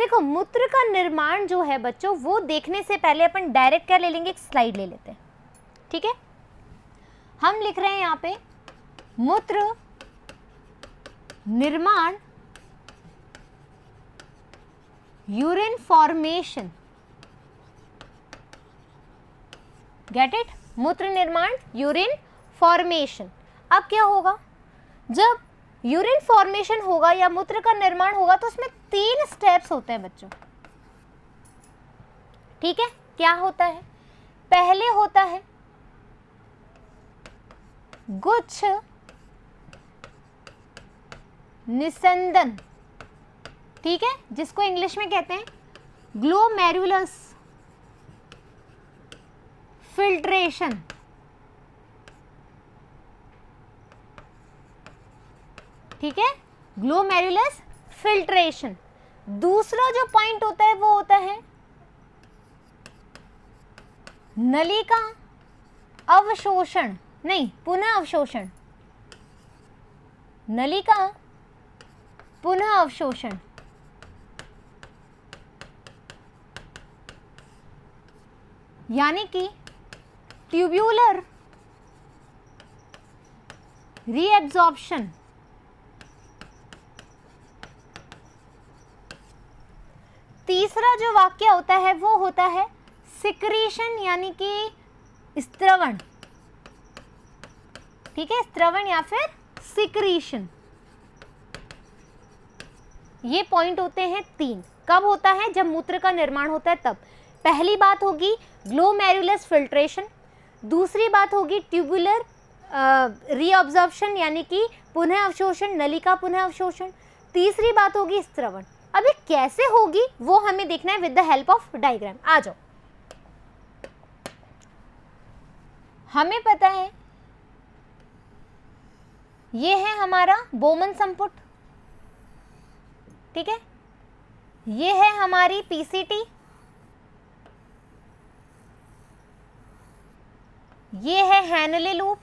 देखो मूत्र का निर्माण जो है बच्चों, वो देखने से पहले अपन डायरेक्ट क्या ले लेंगे, एक स्लाइड ले लेते हैं, ठीक है। हम लिख रहे हैं यहाँ पे मूत्र निर्माण, यूरिन फॉर्मेशन, गेट इट, मूत्र निर्माण, यूरिन फॉर्मेशन। अब क्या होगा, जब यूरिन फॉर्मेशन होगा या मूत्र का निर्माण होगा तो उसमें 3 स्टेप्स होते हैं बच्चों, ठीक है। क्या होता है, पहले होता है गुच्छ निस्संदन, ठीक है, जिसको इंग्लिश में कहते हैं ग्लोमेरुलस फिल्ट्रेशन, ठीक है, ग्लोमेरुलस फिल्ट्रेशन। दूसरा जो पॉइंट होता है वो होता है नलिका अवशोषण, नहीं पुनः अवशोषण, नलिका पुनः अवशोषण। यानी कि ट्यूब्यूलर रीएब्जॉर्प्शन। तीसरा जो वाक्य होता है वो होता है सिक्रीशन, यानी कि स्त्रवण, ठीक है, स्त्रवण या फिर सिक्रीशन। ये पॉइंट होते हैं 3। कब होता है, जब मूत्र का निर्माण होता है तब। पहली बात होगी ग्लोमेरुलस फिल्ट्रेशन, दूसरी बात होगी ट्यूबुलर रीअब्जॉर्प्शन यानी कि पुनः अवशोषण, नलिका पुनः अवशोषण, तीसरी बात होगी स्त्रवण। अब ये कैसे होगी वो हमें देखना है with the help of diagram. आ जाओ, हमें पता है ये है हमारा बोमन संपुट, ठीक है, ये है हमारी पीसीटी, ये है हैनले लूप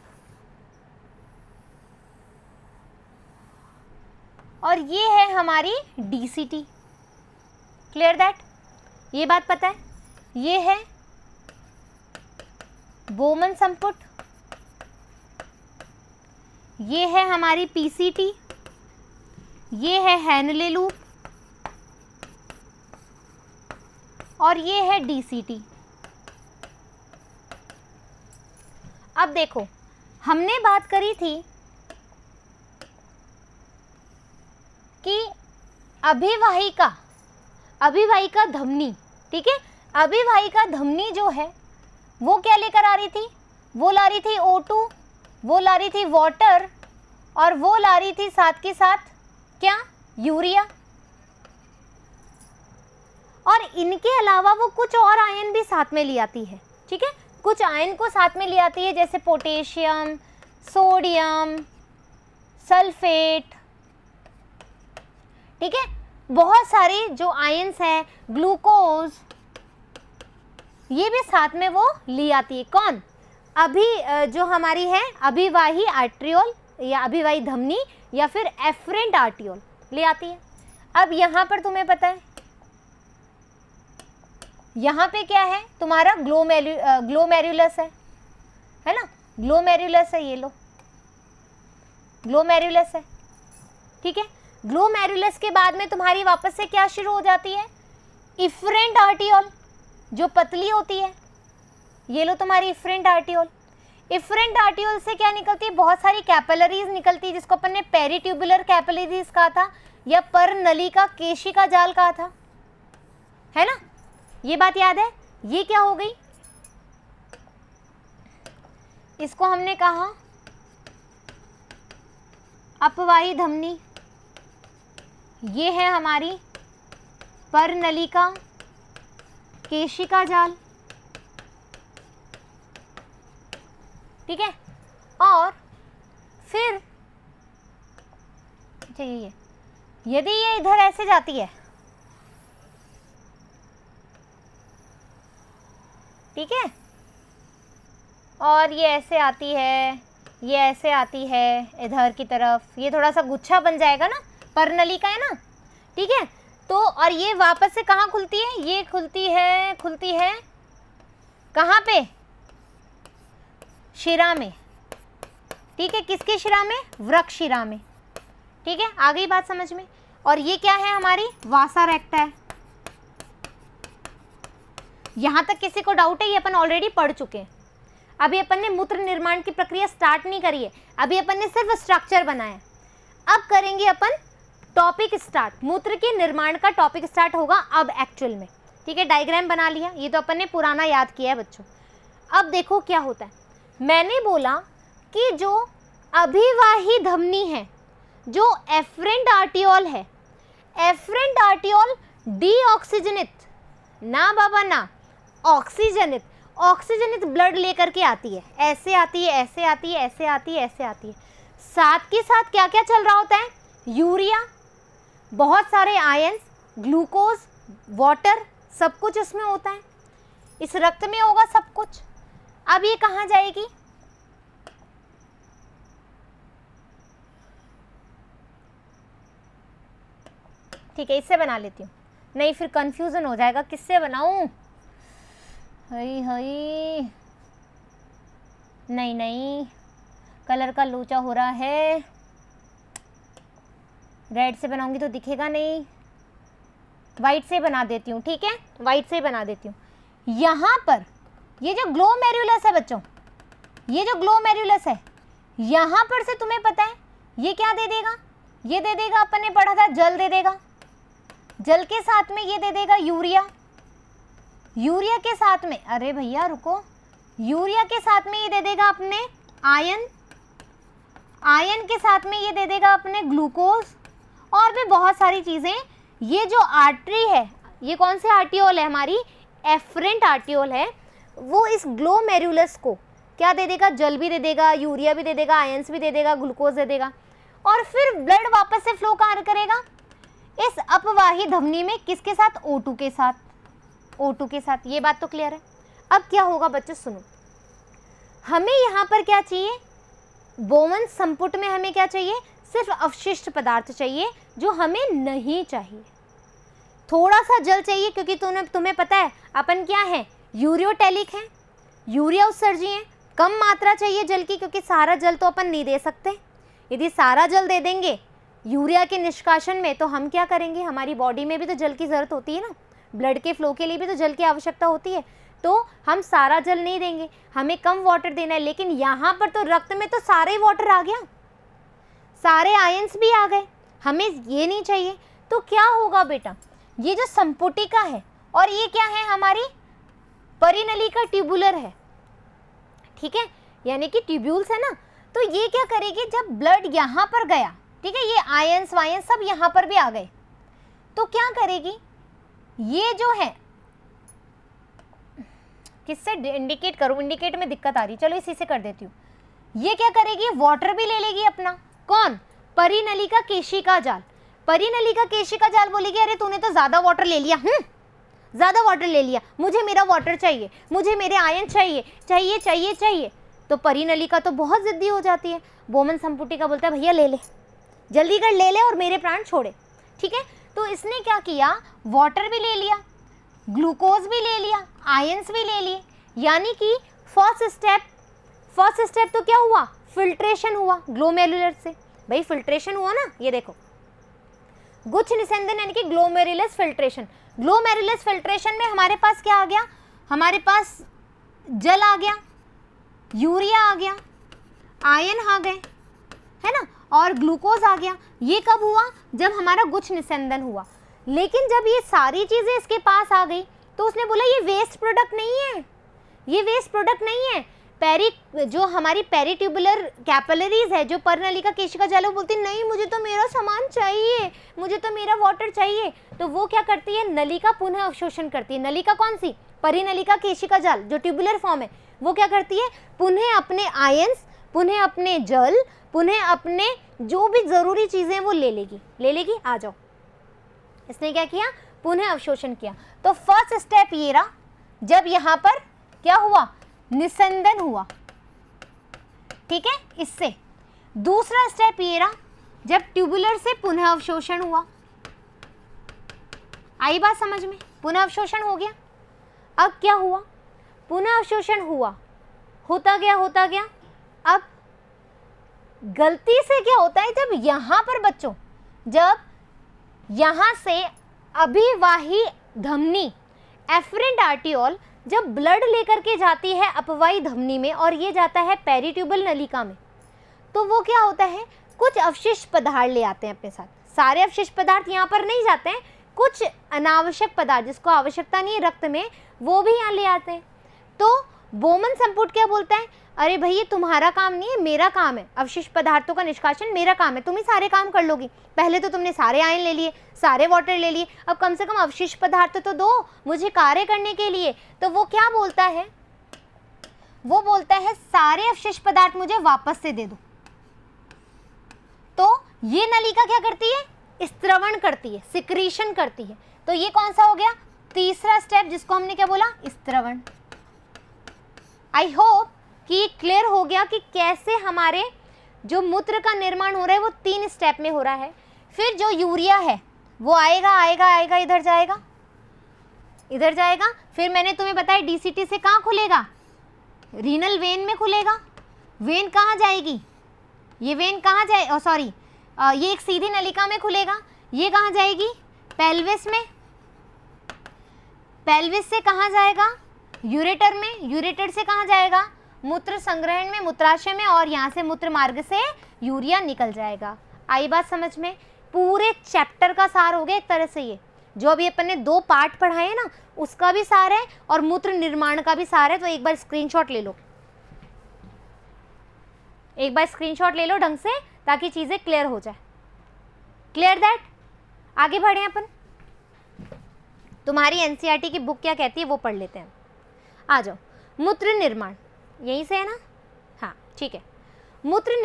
और ये है हमारी डीसीटी। क्लियर दैट, ये बात पता है। ये है बोमन संपुट, ये है हमारी पीसीटी, ये है हैनले लूप और ये है डीसीटी। अब देखो, हमने बात करी थी कि अभिवाहिका धमनी, ठीक है, अभिवाहिका धमनी जो है वो क्या लेकर आ रही थी, वो ला रही थी O2, वो ला रही थी वाटर और वो ला रही थी साथ के साथ क्या, यूरिया। और इनके अलावा वो कुछ और आयन भी साथ में ले आती है, ठीक है, कुछ आयन को साथ में ले आती है जैसे पोटेशियम, सोडियम, सल्फेट, ठीक है, बहुत सारे जो आयन्स हैं, ग्लूकोज, ये भी साथ में वो ले आती है। कौन, जो हमारी है अभिवाही आर्ट्रियोल या अभिवाही धमनी या फिर एफरेंट आर्टियोल ले आती है। अब यहाँ पर तुम्हें पता है यहाँ पे क्या है, तुम्हारा ग्लोमेरुलस है ना, ग्लोमेरुलस है, ये लो ग्लोमेरुलस है, ठीक है। ग्लोमेरुलस के बाद में तुम्हारी वापस से क्या शुरू हो जाती है, इफरेंट आर्टियोल जो पतली होती है, ये लो तुम्हारी इफरेंट आर्टियोल। इफरेंट आर्टियोल से क्या निकलती है, बहुत सारी कैपिलरीज निकलती है जिसको अपन ने पेरिट्यूबुलर कैपिलरीज कहा था या पर नलिका केशिका जाल कहा था, है ना, ये बात याद है। ये क्या हो गई, इसको हमने कहा अपवाही धमनी, ये है हमारी परनलिका केशिका जाल, ठीक है। और फिर चाहिए, यदि ये इधर ऐसे जाती है, ठीक है, और ये ऐसे आती है, ये ऐसे आती है इधर की तरफ, ये थोड़ा सा गुच्छा बन जाएगा ना, परनलिका है ना, ठीक है। तो और ये वापस से कहाँ खुलती है, ये खुलती है कहाँ पे, शिरा में, ठीक है, किसके शिरा में, वृक्क शिरा में, ठीक है, आ गई बात समझ में। और ये क्या है हमारी वासा रेक्टा है। यहां तक किसी को डाउट है, ये अपन ऑलरेडी पढ़ चुके हैं। अभी अपन ने मूत्र निर्माण की प्रक्रिया स्टार्ट नहीं करी है, अभी अपन ने सिर्फ स्ट्रक्चर बनाया। अब करेंगे अपन टॉपिक स्टार्ट, मूत्र के निर्माण का टॉपिक स्टार्ट होगा अब एक्चुअल में, ठीक है। डायग्राम बना लिया, ये तो अपन ने पुराना याद किया है बच्चों। अब देखो क्या होता है, मैंने बोला कि जो अभिवाही धमनी है, जो एफरेंट आर्टियोल है, एफरेंट आर्टियोल डीऑक्सीजनित, ना बाबा ना, ऑक्सीजनित, ऑक्सीजनित ब्लड लेकर के आती है, ऐसे आती है, ऐसे आती है, ऐसे आती है, ऐसे आती है। साथ के साथ क्या क्या चल रहा होता है, यूरिया, बहुत सारे आयंस, ग्लूकोज, वाटर, सब कुछ इसमें होता है, इस रक्त में होगा सब कुछ। अब ये कहाँ जाएगी, ठीक है, इससे बना लेती हूँ, नहीं फिर कंफ्यूजन हो जाएगा, किससे बनाऊं, हई हई, नहीं नहीं, कलर का लोचा हो रहा है, रेड से बनाऊंगी तो दिखेगा नहीं, वाइट से बना देती हूँ, ठीक है, वाइट से बना देती हूँ। यहाँ पर ये जो ग्लोमेरुलस है बच्चों, ये जो ग्लोमेरुलस है, यहाँ पर से तुम्हें पता है ये क्या दे देगा, ये दे देगा, अपन ने पढ़ा था जल दे देगा, जल के साथ में ये दे देगा यूरिया, यूरिया के साथ में, अरे भैया रुको, यूरिया के साथ में ये दे देगा अपने आयन, आयन के साथ में ये दे देगा अपने ग्लूकोज, और भी बहुत सारी चीज़ें। ये जो आर्टरी है, ये कौन सी आर्टियोल है हमारी, एफरेंट आर्टियोल है, वो इस ग्लोमेरुलस को क्या दे देगा, जल भी दे देगा, यूरिया भी दे देगा, आयंस भी दे देगा, ग्लूकोज दे देगा, और फिर ब्लड वापस से फ्लो कहाँ करेगा, इस अपवाही धमनी में, किसके साथ, O2 के साथ, O2 के साथ। ये बात तो क्लियर है। अब क्या होगा बच्चों, सुनो, हमें यहाँ पर क्या चाहिए, बोवन संपुट में हमें क्या चाहिए, सिर्फ अवशिष्ट पदार्थ चाहिए जो हमें नहीं चाहिए, थोड़ा सा जल चाहिए, क्योंकि तुम्हें पता है अपन क्या है, यूरियोटेलिक है, यूरिया उत्सर्जी है, कम मात्रा चाहिए जल की, क्योंकि सारा जल तो अपन नहीं दे सकते। यदि सारा जल दे देंगे यूरिया के निष्कासन में, तो हम क्या करेंगे, हमारी बॉडी में भी तो जल की ज़रूरत होती है ना, ब्लड के फ्लो के लिए भी तो जल की आवश्यकता होती है, तो हम सारा जल नहीं देंगे, हमें कम वाटर देना है। लेकिन यहाँ पर तो रक्त में तो सारा ही वाटर आ गया, सारे आयंस भी आ गए, हमें ये नहीं चाहिए। तो क्या होगा बेटा, ये जो संपुटिका है, और ये क्या है हमारी परिनलिका ट्यूबुलर है, ठीक है, यानी कि ट्यूब्यूल्स है ना, तो ये क्या करेगी, जब ब्लड यहाँ पर गया, ठीक है, ये आयंस वायंस सब यहाँ पर भी आ गए, तो क्या करेगी, ये जो है, किससे इंडिकेट करूँ, इंडिकेट में दिक्कत आ रही, चलो इसी से कर देती हूँ। ये क्या करेगी, वाटर भी ले लेगी अपना, कौन, परिनलिका केशिका जाल, परिनलिका केशिका जाल बोलेगी, अरे तूने तो ज़्यादा वाटर ले लिया, ज़्यादा वाटर ले लिया, मुझे मेरा वाटर चाहिए, मुझे मेरे आयन चाहिए, चाहिए चाहिए चाहिए। तो परिनलिका तो बहुत ज़िद्दी हो जाती है, बोमन संपुटिका बोलता है भैया ले ले, जल्दी कर ले ले और मेरे प्राण छोड़े, ठीक है। तो इसने क्या किया, वाटर भी ले लिया, ग्लूकोज भी ले लिया, आयंस भी ले लिए, यानी कि फर्स्ट स्टेप तो क्या हुआ, फिल्ट्रेशन हुआ ग्लोमेरुलर से, भाई फिल्ट्रेशन हुआ ना, ये देखो गुच्छ निस्यंदन यानी कि ग्लोमेरुलस फिल्ट्रेशन। ग्लोमेरुलस फिल्ट्रेशन में हमारे पास क्या आ गया, हमारे पास जल आ गया, यूरिया आ गया, आयन आ गए, है ना, और ग्लूकोज आ गया। ये कब हुआ, जब हमारा गुच्छ निस्यंदन हुआ। लेकिन जब ये सारी चीज़ें इसके पास आ गई, तो उसने बोला ये वेस्ट प्रोडक्ट नहीं है, ये वेस्ट प्रोडक्ट नहीं है। जो हमारी पेरिट्यूबुलर कैपिलरीज है, जो परिनलिका केशिका जाल, वो बोलती नहीं मुझे तो मेरा सामान चाहिए, मुझे तो मेरा वाटर चाहिए। तो वो क्या करती है, नलिका पुनः अवशोषण करती है। नलिका कौन सी, परिनलिका केशिका जाल जो ट्यूबुलर फॉर्म है, वो क्या करती है, पुनः अपने आयंस, पुनः अपने जल, पुनः अपने जो भी ज़रूरी चीज़ें वो ले लेगी। आ जाओ, इसने क्या किया, पुनः अवशोषण किया। तो फर्स्ट स्टेप ये रहा, जब यहाँ पर क्या हुआ, निस्यंदन हुआ, ठीक है, इससे। दूसरा स्टेप ये रहा, जब ट्यूबुलर से पुनः अवशोषण हुआ, आई बात समझ में? पुनः अवशोषण हो गया। अब क्या हुआ? पुनः अवशोषण हुआ, होता गया। अब गलती से क्या होता है, जब यहाँ पर बच्चों, जब यहाँ से अभिवाही धमनी एफरेंट आर्टियोल जब ब्लड लेकर के जाती है अपवाही धमनी में और ये जाता है पेरिट्यूबल नलिका में, तो वो क्या होता है, कुछ अवशिष्ट पदार्थ ले आते हैं अपने साथ। सारे अवशिष्ट पदार्थ यहाँ पर नहीं जाते हैं, कुछ अनावश्यक पदार्थ जिसको आवश्यकता नहीं है रक्त में, वो भी यहाँ ले आते हैं। तो बोमन संपुट क्या बोलता है, अरे भाई ये तुम्हारा काम नहीं है, मेरा काम है, अवशिष्ट पदार्थों का निष्कासन मेरा काम है, तुम ही सारे काम कर लोगी। पहले तो तुमने सारे आयन ले लिए, सारे वाटर ले लिए, अब कम से कम अवशिष्ट पदार्थ तो दो मुझे कार्य करने के लिए। तो वो क्या बोलता है, वो बोलता है सारे अवशिष्ट पदार्थ मुझे वापस से दे दो। तो ये नलिका क्या करती है, स्त्रवण करती है, सिक्रीशन करती है। तो ये कौन सा हो गया, तीसरा स्टेप, जिसको हमने क्या बोला, स्त्रवण। आई होप कि ये क्लियर हो गया कि कैसे हमारे जो मूत्र का निर्माण हो रहा है वो 3 स्टेप में हो रहा है। फिर जो यूरिया है वो आएगा, इधर जाएगा। फिर मैंने तुम्हें बताया डीसीटी से कहाँ खुलेगा, रीनल वेन में खुलेगा। वेन कहाँ जाएगी, ये वेन कहाँ जाए, सॉरी ये एक सीधी नलिका में खुलेगा। ये कहाँ जाएगी, पेल्विस में। पेल्विस से कहाँ जाएगा, यूरेटर में। यूरेटर से कहाँ जाएगा, मूत्र संग्रहण में, मूत्राशय में, और यहाँ से मूत्र मार्ग से यूरिया निकल जाएगा। आई बात समझ में? पूरे चैप्टर का सार हो गया एक तरह से। ये जो अभी अपन ने 2 पार्ट पढ़ाए हैं ना, उसका भी सार है और मूत्र निर्माण का भी सार है। तो एक बार स्क्रीनशॉट ले लो, एक बार स्क्रीनशॉट ले लो ढंग से, ताकि चीजें क्लियर हो जाए। Clear that? आगे बढ़े अपन। तुम्हारी एनसीईआरटी की बुक क्या कहती है वो पढ़ लेते हैं। आ जाओ, मूत्र निर्माण यहीं से है ना, हाँ ठीक है। मूत्र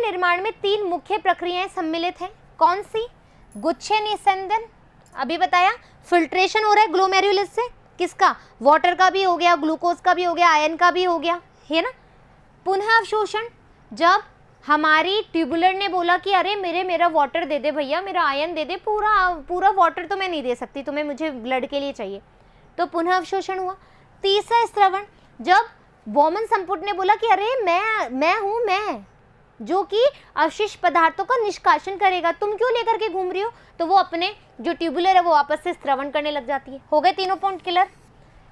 निर्माण में 3 मुख्य प्रक्रियाएं सम्मिलित हैं। कौन सी? गुच्छे निस्यंदन, अभी बताया, फिल्ट्रेशन हो रहा है ग्लोमेरुलस से, किसका, वाटर का भी हो गया, ग्लूकोज का भी हो गया, आयन का भी हो गया, है ना। पुनः अवशोषण, जब हमारी ट्यूबुलर ने बोला कि अरे मेरा वाटर दे दे भैया, मेरा आयन दे दे, पूरा वाटर तो मैं नहीं दे सकती तुम्हें, मुझे ब्लड के लिए चाहिए, तो पुनः अवशोषण हुआ। तीसरा स्त्रवण, जब बोमन संपुट ने बोला कि अरे मैं हूँ, मैं जो कि अवशिष्ट पदार्थों का निष्कासन करेगा, तुम क्यों लेकर के घूम रही हो, तो वो अपने जो ट्यूबुलर है वो वापस से स्त्रवण करने लग जाती है। हो गए तीनों पॉइंट क्लियर?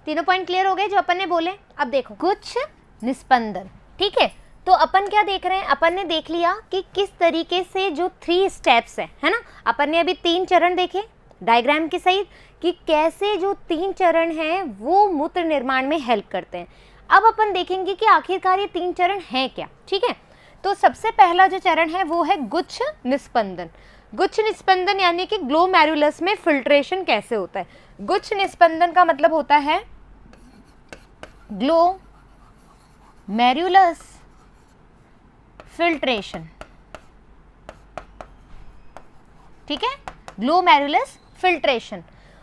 तीनों पॉइंट क्लियर हो गए जो अपन ने बोले। अब देखो गुच्छ निस्पंदन, ठीक है। तो अपन क्या देख रहे हैं, अपन ने देख लिया कि किस तरीके से जो 3 स्टेप्स है ना। अपन ने अभी 3 चरण देखे डायग्राम के सहित कि कैसे जो 3 चरण हैं वो मूत्र निर्माण में हेल्प करते हैं। अब अपन देखेंगे कि आखिरकार ये 3 चरण हैं क्या, ठीक है। तो सबसे पहला जो चरण है वो है गुच्छ निस्पंदन। गुच्छ निस्पंदन यानी कि ग्लोमेरुलस में फिल्ट्रेशन कैसे होता है। गुच्छ निस्पंदन का मतलब होता है ग्लोमेरुलस फिल्ट्रेशन, ठीक है, ग्लोमेरुलस फिल्ट्रेशन।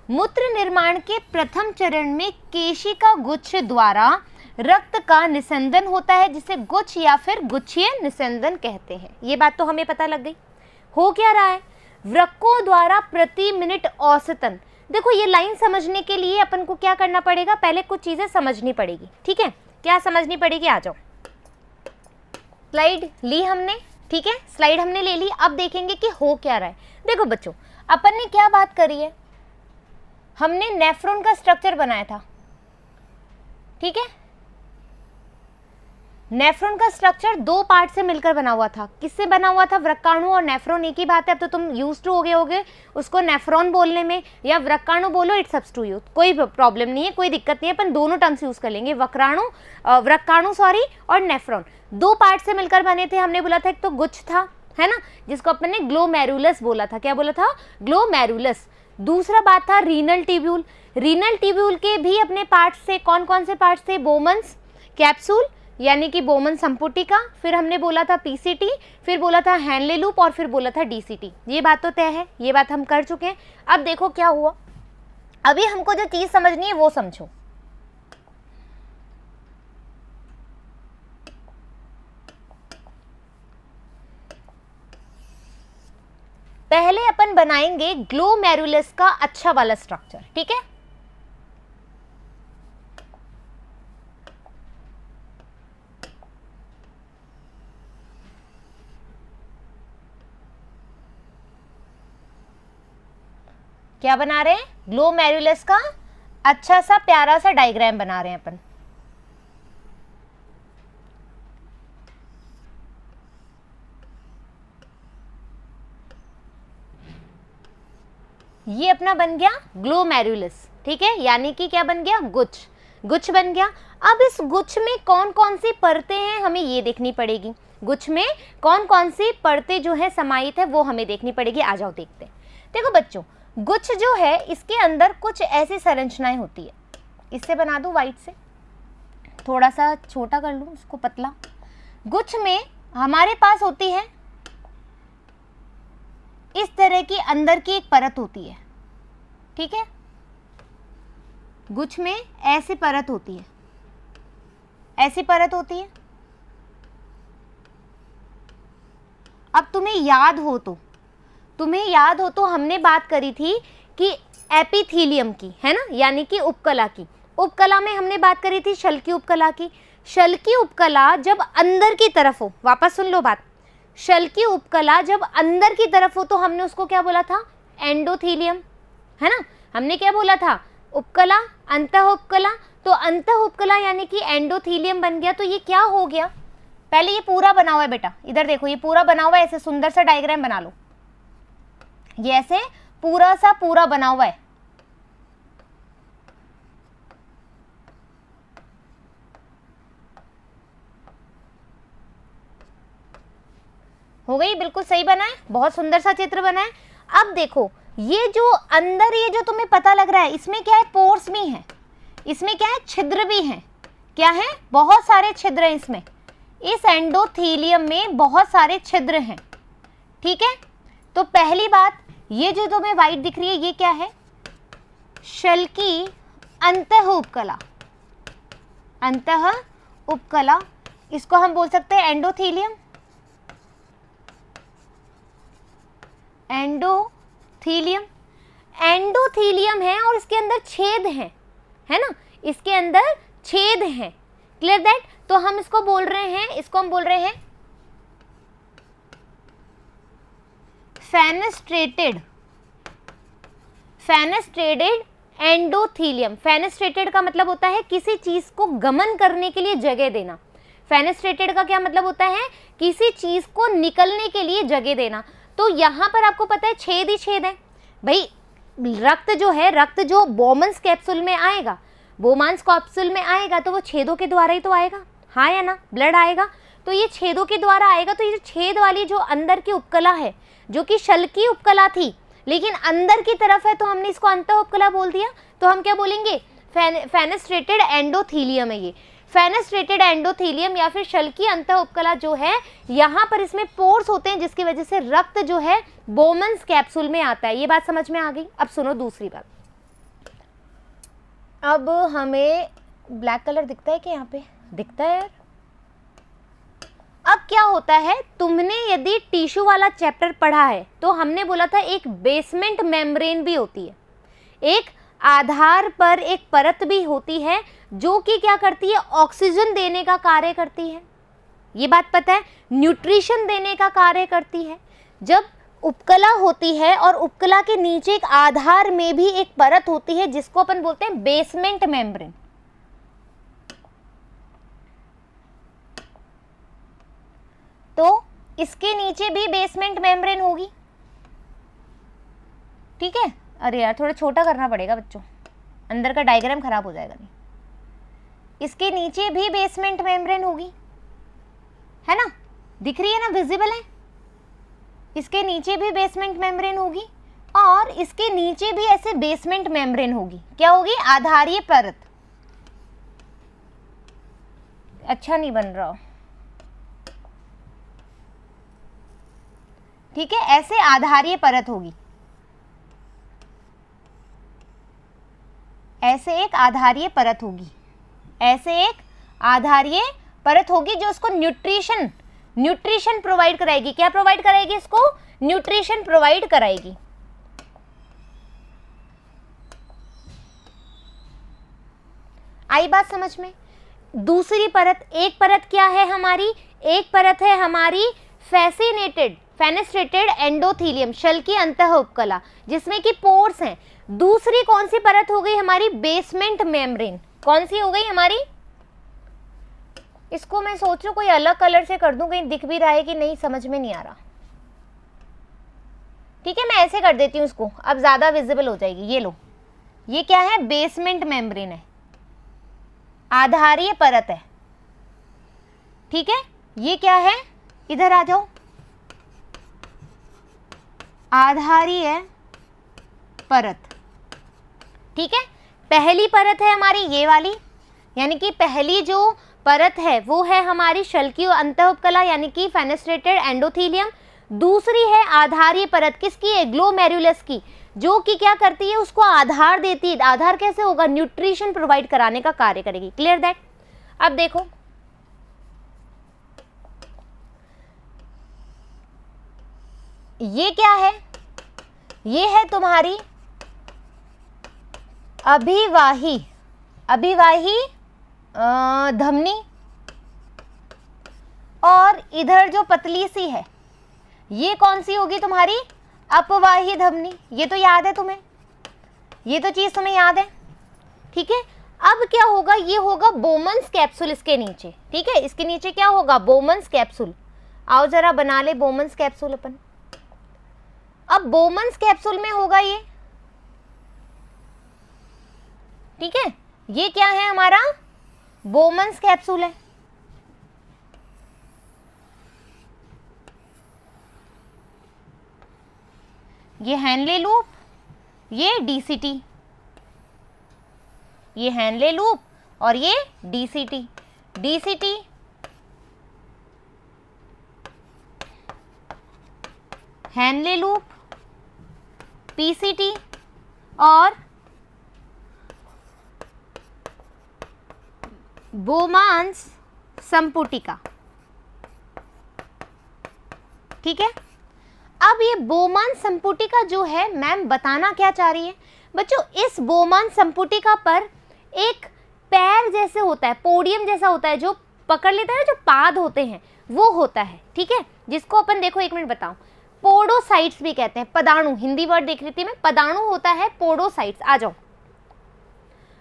मूत्र निर्माण के प्रथम चरण में केशिका गुच्छ द्वारा रक्त का निस्यंदन होता है, जिसे गुच्छ या फिर गुच्छीय निस्यंदन कहते हैं। ये बात तो हमें पता लग गई। हो क्या रहा है, वृक्कों द्वारा प्रति मिनट औसतन, देखो ये लाइन समझने के लिए अपन को क्या करना पड़ेगा, पहले कुछ चीजें समझनी पड़ेगी, ठीक है। क्या समझनी पड़ेगी, आ जाओ। स्लाइड ली हमने, ठीक है, स्लाइड हमने ले ली। अब देखेंगे कि हो क्या रहा है। देखो बच्चों, अपन ने क्या बात करी है, हमने नेफ्रॉन का स्ट्रक्चर बनाया था, ठीक है। नेफ्रॉन का स्ट्रक्चर 2 पार्ट से मिलकर बना हुआ था। किससे बना हुआ था, वृक्काणु और नेफ्रॉन एक ही बात है। अब तो तुम यूज्ड टू हो गए होगे उसको नेफ्रॉन बोलने में, या वृक्काणु बोलो, इट्स अप टू यू, कोई प्रॉब्लम नहीं है, कोई दिक्कत नहीं है। अपन दोनों टर्म्स यूज कर लेंगे, वृक्काणु सॉरी और नेफ्रॉन। 2 पार्ट से मिलकर बने थे। हमने बोला था एक तो गुच्छ था, है ना, जिसको अपन ने ग्लोमेरुलस बोला था। क्या बोला था, ग्लोमेरुलस। दूसरा बात था रीनल ट्यूब्यूल। रीनल ट्यूब्यूल के भी अपने पार्ट्स थे। कौन कौन से पार्ट्स थे, बोमन्स कैप्सूल यानी कि बोमन संपुटिका, फिर हमने बोला था पीसीटी, फिर बोला था हैनले लूप, और फिर बोला था डीसीटी। ये बात तो तय है, ये बात हम कर चुके हैं। अब देखो क्या हुआ, अभी हमको जो चीज समझनी है वो समझो। पहले अपन बनाएंगे ग्लोमेरुलस का अच्छा वाला स्ट्रक्चर, ठीक है। क्या बना रहे हैं? ग्लोमेरुलस का अच्छा सा प्यारा सा डायग्राम बना रहे हैं अपन। ये अपना बन गया ग्लोमेरुलस, ठीक है, यानी कि क्या बन गया? गुच्छ, गुच्छ बन गया। अब इस गुच्छ में कौन कौन सी परतें हैं हमें ये देखनी पड़ेगी। गुच्छ में कौन कौन सी परतें जो है समाहित है वो हमें देखनी पड़ेगी। आ जाओ देखते हैं। देखो बच्चों, गुच्छ जो है इसके अंदर कुछ ऐसी संरचनाएं होती है। इससे बना दूं वाइट से, थोड़ा सा छोटा कर लूं इसको पतला। गुच्छ में हमारे पास होती है इस तरह की अंदर की एक परत होती है, ठीक है। गुच्छ में ऐसी परत होती है, ऐसी परत होती है। अब तुम्हें याद हो तो हमने बात करी थी कि एपिथीलियम की, है ना, यानी कि उपकला की। उपकला में हमने बात करी थी शल की उपकला की। शल की उपकला जब अंदर की तरफ हो, वापस सुन लो बात, शल की उपकला जब अंदर की तरफ हो तो हमने उसको क्या बोला था? एंडोथीलियम, है ना। हमने क्या बोला था? उपकला, अंतः उपकला। तो अंतः उपकला यानी कि एंडोथीलियम बन गया। तो ये क्या हो गया? पहले ये पूरा बना हुआ है बेटा, इधर देखो, ये पूरा बना हुआ है। ऐसे सुंदर सा डायग्राम बना लो, ये ऐसे पूरा बना हुआ है। हो गई? बिल्कुल सही बना है, बहुत सुंदर सा चित्र बना है। अब देखो, ये जो अंदर, ये जो तुम्हें पता लग रहा है, इसमें क्या है? पोर्स भी हैं, इसमें क्या है? छिद्र भी हैं। क्या है? बहुत सारे छिद्र हैं इसमें। इस एंडोथीलियम में बहुत सारे छिद्र हैं, ठीक है। तो पहली बात, ये जो तुम्हें वाइट दिख रही है ये क्या है? शल की अंतः उपकला, अंतः उपकला, इसको हम बोल सकते हैं एंडोथीलियम। एंडोथीलियम, एंडोथीलियम है और इसके अंदर छेद हैं, है ना, इसके अंदर छेद हैं। Clear that? तो हम इसको बोल रहे हैं, इसको हम बोल रहे हैं फेनेस्ट्रेटेड, फेनेस्ट्रेटेड एंडोथीलियम। फेनेस्ट्रेटेड का मतलब होता है किसी चीज को गमन करने के लिए जगह देना। फेनेस्ट्रेटेड का क्या मतलब होता है? किसी चीज को निकलने के लिए जगह देना। तो यहां पर आपको पता है छेद ही छेद है भाई। रक्त जो है, रक्त जो बोमन्स कैप्सूल में आएगा, बोमांस कैप्सूल में आएगा तो वो छेदों के द्वारा ही तो आएगा, हाँ या ना? ब्लड आएगा तो ये छेदों के द्वारा आएगा। तो ये छेद वाली जो अंदर की उपकला है, जो कि शल की उपकला थी लेकिन अंदर की तरफ है, तो हमने इसको अंतः उपकला बोल दिया। तो हम क्या बोलेंगे? फेनेस्ट्रेटेड एंडोथीलियम है ये। फेनेस्ट्रेटेड एंडोथीलियम या फिर शल की अंतः उपकला जो है, यहाँ पर इसमें पोर्स होते हैं जिसकी वजह से रक्त जो है बोमन्स कैप्सूल में आता है। ये बात समझ में आ गई? अब सुनो दूसरी बात। अब हमें ब्लैक कलर दिखता है कि यहाँ पे दिखता है यार? अब क्या होता है, तुमने यदि टिश्यू वाला चैप्टर पढ़ा है तो हमने बोला था एक बेसमेंट मेम्ब्रेन भी होती है, एक आधार पर एक परत भी होती है जो कि क्या करती है? ऑक्सीजन देने का कार्य करती है। ये बात पता है? न्यूट्रिशन देने का कार्य करती है। जब उपकला होती है और उपकला के नीचे एक आधार में भी एक परत होती है जिसको अपन बोलते हैं बेसमेंट मेम्ब्रेन। तो इसके नीचे भी बेसमेंट मेम्ब्रेन होगी, ठीक है। अरे यार थोड़ा छोटा करना पड़ेगा बच्चों, अंदर का डायग्राम खराब हो जाएगा नहीं। इसके नीचे भी बेसमेंट मेम्ब्रेन होगी, है ना, दिख रही है ना, विजिबल है। इसके नीचे भी बेसमेंट मेम्ब्रेन होगी और इसके नीचे भी ऐसे बेसमेंट मेम्ब्रेन होगी। क्या होगी? आधारीय परत। अच्छा नहीं बन रहा, ठीक है, ऐसे आधारीय परत होगी, ऐसे एक आधारीय परत होगी, ऐसे एक आधारीय परत होगी जो उसको न्यूट्रिशन प्रोवाइड कराएगी। क्या प्रोवाइड कराएगी? इसको न्यूट्रिशन प्रोवाइड कराएगी। आई बात समझ में? दूसरी परत, एक परत क्या है हमारी, एक परत है हमारी फेनेस्ट्रेटेड एंडोथीलियम, शल की अंतः उपकला, जिसमें कि पोर्स हैं। दूसरी कौन सी परत हो गई हमारी, बेसमेंट मेम्ब्रेन। कौन सी हो गई हमारी, इसको मैं सोच रही हूँ कोई अलग कलर से कर दूं, कहीं दिख भी रहा है कि नहीं, समझ में नहीं आ रहा। ठीक है, मैं ऐसे कर देती हूँ इसको, अब ज्यादा विजिबल हो जाएगी। ये लो, ये क्या है, बेसमेंट मेम्ब्रेन है, आधारीय परत है। ठीक है, ये क्या है, इधर आ जाओ, आधारीय परत। ठीक है, पहली परत है हमारी ये वाली, यानी कि पहली जो परत है वो है हमारी शल की अंतः उपकला यानी कि फेनेस्ट्रेटेड एंडोथीलियम। दूसरी है आधारीय परत, किसकी है, ग्लोमेरुलस की, जो कि क्या करती है, उसको आधार देती है। आधार कैसे होगा, न्यूट्रिशन प्रोवाइड कराने का कार्य करेगी। Clear that? अब देखो, ये क्या है, ये है तुम्हारी अभिवाही धमनी, और इधर जो पतली सी है ये कौन सी होगी तुम्हारी, अपवाही धमनी। ये तो याद है तुम्हें, ये तो चीज तुम्हें याद है। ठीक है, अब क्या होगा, ये होगा बोमन्स कैप्सूल इसके नीचे। ठीक है, इसके नीचे क्या होगा, बोमन्स कैप्सूल। आओ जरा बना ले बोमन्स कैप्सूल अपन। अब बोमन्स कैप्सूल में होगा ये, ठीक है, ये क्या है हमारा, बोमन्स कैप्सूल है। ये हैनले लूप, ये डीसीटी, ये हैनले लूप और ये DCT. DCT Henle loop, PCT और बोमांस संपुटिका। ठीक है, अब ये बोमान संपुटिका जो है, मैम बताना क्या चाह रही है बच्चों, इस बोमान संपुटिका पर एक पैर जैसे होता है, पोडियम जैसा होता है, जो पकड़ लेता है, जो पाद होते हैं वो होता है। ठीक है, जिसको अपन देखो, एक मिनट बताऊं, पोडोसाइट्स भी कहते हैं, पदाणु, हिंदी वर्ड देख रही थी मैं, पदाणु होता है पोडोसाइट्स। आ जाओ,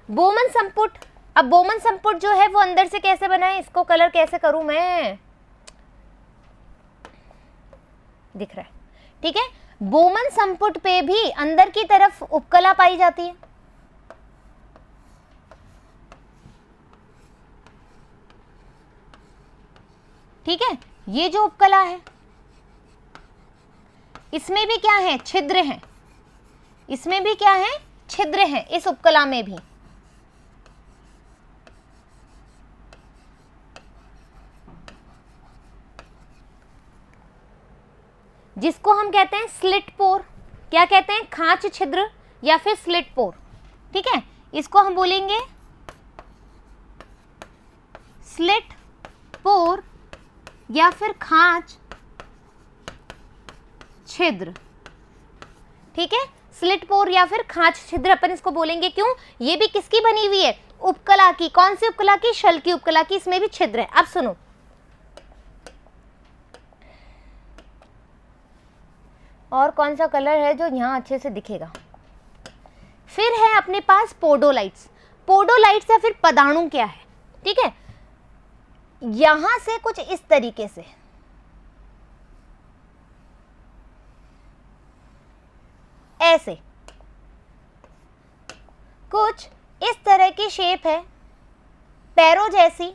बोमन संपुट। अब बोमन संपुट जो है वो अंदर से कैसे बना है, इसको कलर कैसे करूं मैं, दिख रहा है। ठीक है, बोमन संपुट पे भी अंदर की तरफ उपकला पाई जाती है। ठीक है, ये जो उपकला है इसमें भी क्या है, छिद्र हैं, इसमें भी क्या है, छिद्र हैं, इस उपकला में भी। जिसको हम कहते हैं स्लिट पोर। क्या कहते हैं, खांच छिद्र या फिर स्लिट पोर। ठीक है, इसको हम बोलेंगे स्लिट पोर या फिर खांच छिद्र। ठीक है, स्लिट पोर या फिर खांच छिद्र अपन इसको बोलेंगे। क्यों, ये भी किसकी बनी हुई है, उपकला की। कौन सी उपकला की, शल की उपकला की, इसमें भी छिद्र है। अब सुनो, और कौन सा कलर है जो यहां अच्छे से दिखेगा, फिर है अपने पास पोडोलाइट्स। पोडोलाइट्स या फिर पदाणु क्या है, ठीक है, यहां से कुछ इस तरीके से, ऐसे कुछ इस तरह की शेप है, पैरों जैसी।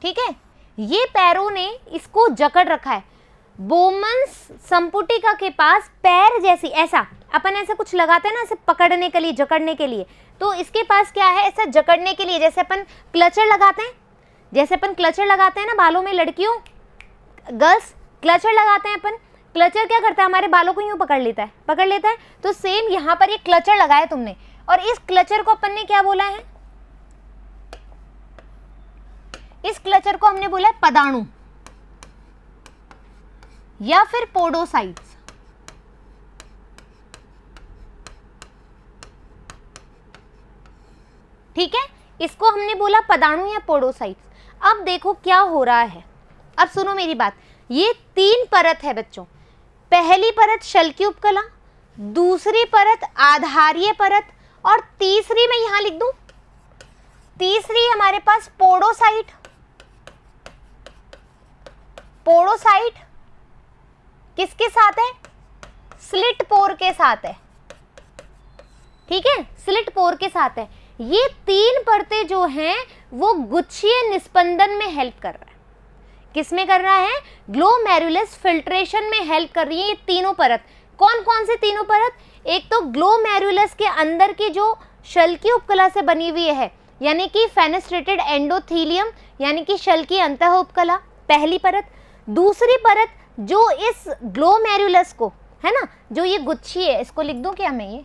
ठीक है, ये पैरों ने इसको जकड़ रखा है। बोमन्स संपुटिका के पास पैर जैसी, ऐसा अपन ऐसे कुछ लगाते हैं ना, ऐसे पकड़ने के लिए, जकड़ने के लिए, तो इसके पास क्या है, ऐसा जकड़ने के लिए, जैसे अपन क्लचर लगाते हैं, जैसे अपन क्लचर लगाते हैं ना बालों में, लड़कियों, गर्ल्स क्लचर लगाते हैं अपन। क्लचर क्या करता है, हमारे बालों को यूं पकड़ लेता है, तो सेम यहाँ पर ये क्लचर लगाया तुमने, और इस क्लचर को अपन ने क्या बोला है, इस क्लचर को हमने बोला है पदाणु। या फिर पोडोसाइट्स। ठीक है, इसको हमने बोला पदाणु या पोडोसाइट्स। अब देखो क्या हो रहा है, अब सुनो मेरी बात। ये 3 परत है बच्चों। पहली परत शल की उपकला, दूसरी परत आधारीय परत, और तीसरी मैं यहां लिख दूं, तीसरी हमारे पास पोडोसाइट। पोडोसाइट किसके साथ है? स्लिट पोर के साथ है। ठीक है, स्लिट पोर के साथ है। ये 3 परतें जो हैं वो गुच्छीय निस्पंदन में हेल्प कर रहा है। किस में कर रहा है? ग्लोमेरुलस फिल्ट्रेशन में हेल्प कर रही है ये तीनों परत। कौन कौन से तीनों परत? एक तो ग्लोमेरुलस के अंदर की जो शल की उपकला से बनी हुई है, यानी कि फेनेस्ट्रेटेड एंडोथीलियम, यानी कि शल की अंतः उपकला, पहली परत। दूसरी परत जो इस ग्लोमेरुलस को, है ना, जो ये गुच्छी है, इसको लिख दूं क्या मैं, ये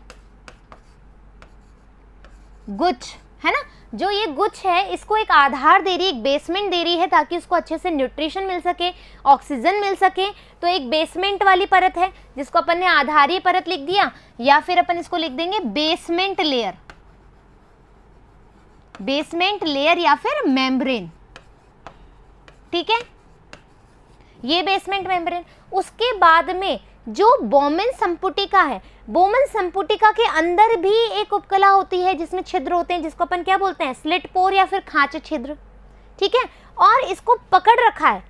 गुच्छ है ना, जो ये गुच्छ है इसको एक आधार दे रही है, एक बेसमेंट दे रही है, ताकि उसको अच्छे से न्यूट्रिशन मिल सके, ऑक्सीजन मिल सके। तो एक बेसमेंट वाली परत है जिसको अपन ने आधारीय परत लिख दिया, या फिर अपन इसको लिख देंगे बेसमेंट लेयर, बेसमेंट लेयर या फिर मेम्ब्रेन। ठीक है, ये बेसमेंट मेम्ब्रेन। उसके बाद में जो बोमेन संपुटिका है, बोमेन संपुटिका के अंदर भी एक उपकला होती है जिसमें छिद्र होते हैं, जिसको अपन क्या बोलते हैं? स्लिट पोर या फिर खांच छिद्र। ठीक है, और इसको पकड़ रखा है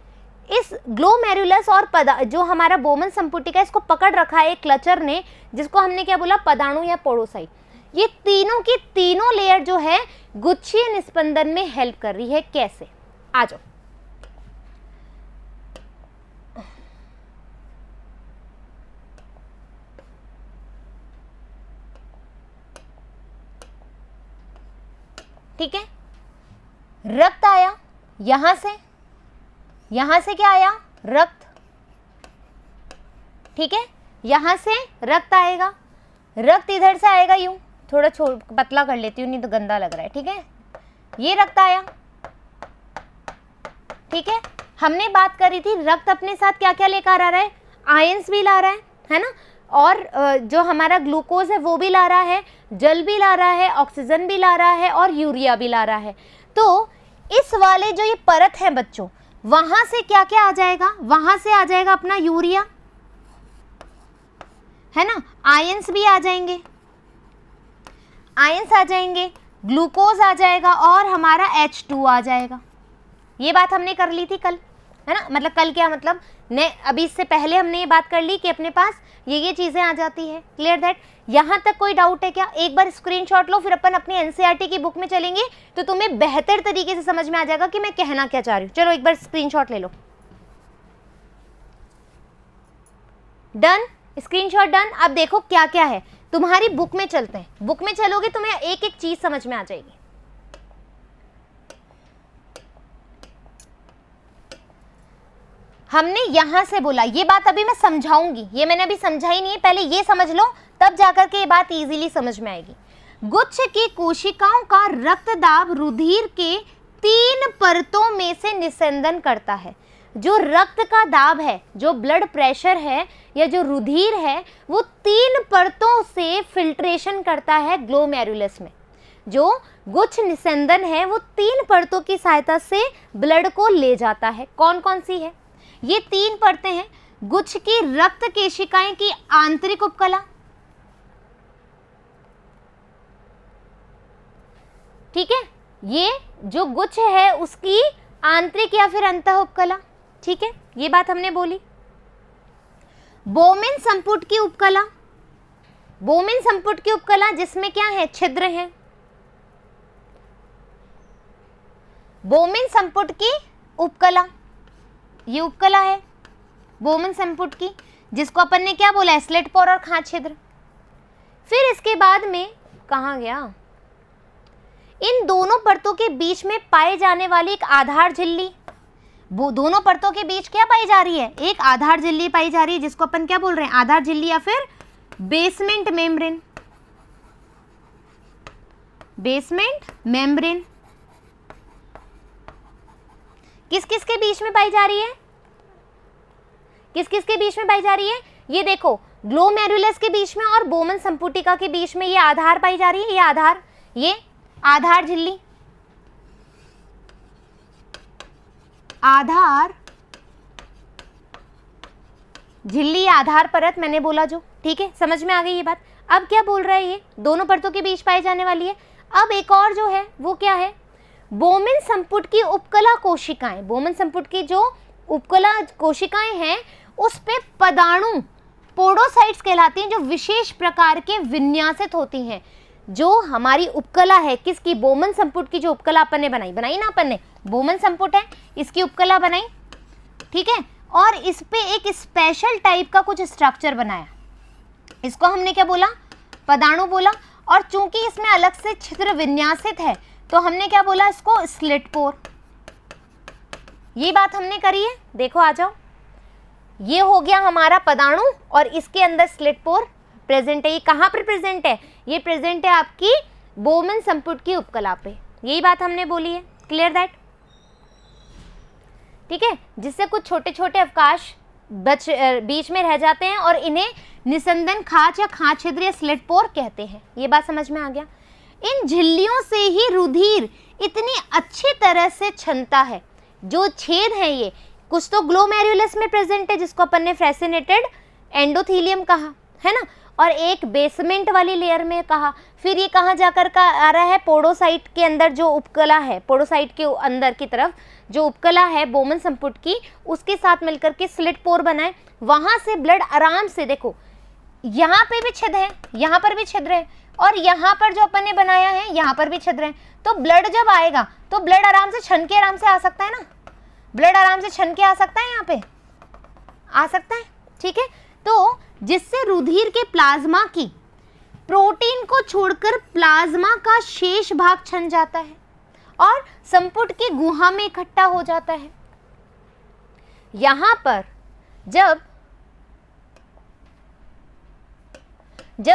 इस ग्लोमेरुलस और जो हमारा बोमेन संपुटिका, इसको पकड़ रखा है एक क्लचर ने, जिसको हमने क्या बोला? पदाणु या पोडोसाइट। ये तीनों की तीनों लेयर जो है गुच्छीय निस्पंदन में हेल्प कर रही है। कैसे? आ जाओ। ठीक है, रक्त आया यहां से, यहां से क्या आया? रक्त। ठीक है, यहां से रक्त आएगा, रक्त इधर से आएगा, यूं थोड़ा पतला कर लेती हूँ नहीं तो गंदा लग रहा है। ठीक है, ये रक्त आया। ठीक है, हमने बात करी थी रक्त अपने साथ क्या क्या लेकर आ रहा है? आयंस भी ला रहा है ना, और जो हमारा ग्लूकोज है वो भी ला रहा है, जल भी ला रहा है, ऑक्सीजन भी ला रहा है, और यूरिया भी ला रहा है। तो इस वाले जो ये परत है बच्चों, वहां से क्या क्या आ जाएगा? वहां से आ जाएगा अपना यूरिया, है ना, आयंस भी आ जाएंगे, आयंस आ जाएंगे, ग्लूकोज आ जाएगा, और हमारा H2 आ जाएगा। ये बात हमने कर ली थी कल, है ना, मतलब कल क्या मतलब ने, अभी इससे पहले हमने ये बात कर ली कि अपने पास ये चीजें आ जाती है। Clear that? यहां तक कोई डाउट है क्या? एक बार स्क्रीनशॉट लो, फिर अपन अपनी एनसीईआरटी की बुक में चलेंगे तो तुम्हें बेहतर तरीके से समझ में आ जाएगा कि मैं कहना क्या चाह रही हूँ। चलो एक बार स्क्रीनशॉट ले लो। Done, screenshot done. अब देखो क्या क्या है, तुम्हारी बुक में चलते हैं। बुक में चलोगे तुम्हें एक एक चीज समझ में आ जाएगी। हमने यहां से बोला, ये बात अभी मैं समझाऊंगी, ये मैंने अभी समझाई नहीं है, पहले ये समझ लो तब जाकर के ये बात इजीली समझ में आएगी। गुच्छ की कोशिकाओं का रक्तदाब रुधिर के 3 परतों में से निस्यंदन करता है। जो रक्त का दाब है, जो ब्लड प्रेशर है या जो रुधिर है, वो 3 परतों से फिल्ट्रेशन करता है ग्लोमेरुलस में। जो गुच्छ निस्यंदन है वो 3 परतों की सहायता से ब्लड को ले जाता है। कौन कौन सी है? ये 3 परतें हैं। गुच्छ की रक्त केशिकाएं की आंतरिक उपकला, ठीक है, ये जो गुच्छ है उसकी आंतरिक या फिर अंतः उपकला। ठीक है, ये बात हमने बोली। बोमेन संपुट की उपकला, बोमेन संपुट की उपकला जिसमें क्या है? छिद्र है। बोमेन संपुट की उपकला, ये उपकला है बोमेन संपुट की, जिसको अपन ने क्या बोला? स्लिट पोर और खांच छिद्र। फिर इसके बाद में कहाँ गया? इन दोनों परतों के बीच में पाए जाने वाली एक आधार झिल्ली, वो दोनों परतों के बीच क्या पाई जा रही है? एक आधार झिल्ली पाई जा रही है, जिसको अपन क्या बोल रहे हैं? आधार झिल्ली या फिर बेसमेंट मेम्ब्रेन। बेसमेंट मेम्ब्रेन किस किस के बीच में पाई जा रही है? किस किस के बीच में पाई जा रही है? ये देखो, ग्लोमेरुलस के बीच में और बोमन संपुटिका के बीच में ये आधार पाई जा रही है, ये आधार झिल्ली, आधार झिल्ली, आधार परत मैंने बोला जो, ठीक है, समझ में आ गई ये बात। अब क्या बोल रहा है, ये दोनों परतों के बीच पाई जाने वाली है। अब एक और जो है वो क्या है, बोमन संपुट की उपकला कोशिकाएं, बोमन संपुट की जो उपकला कोशिकाएं हैं उस पे पदाणु पोडोसाइट्स कहलाती हैं, जो विशेष प्रकार के विन्यासित होती हैं। जो हमारी उपकला है, किसकी? बोमन संपुट की जो उपकला अपन ने बनाई ना अपन ने, बोमन संपुट है, इसकी उपकला बनाई, ठीक है, और इस पे एक स्पेशल टाइप का कुछ स्ट्रक्चर बनाया, इसको हमने क्या बोला? पदाणु बोला। और चूंकि इसमें अलग से छिद्र विन्यासित है तो हमने क्या बोला? इसको स्लिट पोर। ये बात हमने करी है, देखो आ जाओ, ये हो गया हमारा पदाणु और इसके अंदर स्लिट पोर प्रेजेंट है। ये कहाँ पर प्रेजेंट है? ये प्रेजेंट है आपकी बोमन संपुट की उपकला पे, यही बात हमने बोली है, क्लियर दैट, ठीक है, जिससे कुछ छोटे छोटे अवकाश बीच में रह जाते हैं और इन्हें निस्संदन खाच या खाच छिद्र या स्लिट पोर कहते हैं। ये बात समझ में आ गया। इन झिल्लियों से ही रुधिर इतनी अच्छी तरह से छनता है। जो छेद हैं ये कुछ तो ग्लोमेरुलस में प्रेजेंट है, जिसको अपन ने फ्रेसिनेटेड एंडोथीलियम कहा है ना, और एक बेसमेंट वाली लेयर में कहा। फिर ये कहाँ जाकर का आ रहा है? पोडोसाइट के अंदर जो उपकला है, पोडोसाइट के अंदर की तरफ जो उपकला है बोमन संपुट की, उसके साथ मिलकर के स्लिट पोर बनाए। वहां से ब्लड आराम से, देखो यहाँ पे भी छिद्र है, यहाँ पर भी छिद्र है, और यहाँ पर जो अपन ने बनाया है यहाँ पर भी छिद्र है। तो ब्लड जब आएगा तो ब्लड आराम से छन के आराम से आ सकता है ना, ब्लड आराम से छन के आ सकता है, यहाँ पे आ सकता है, ठीक है। तो जिससे रुधिर के प्लाज्मा की प्रोटीन को छोड़कर प्लाज्मा का शेष भाग छन जाता है और संपुट की गुहा में इकट्ठा हो जाता है। यहां पर जब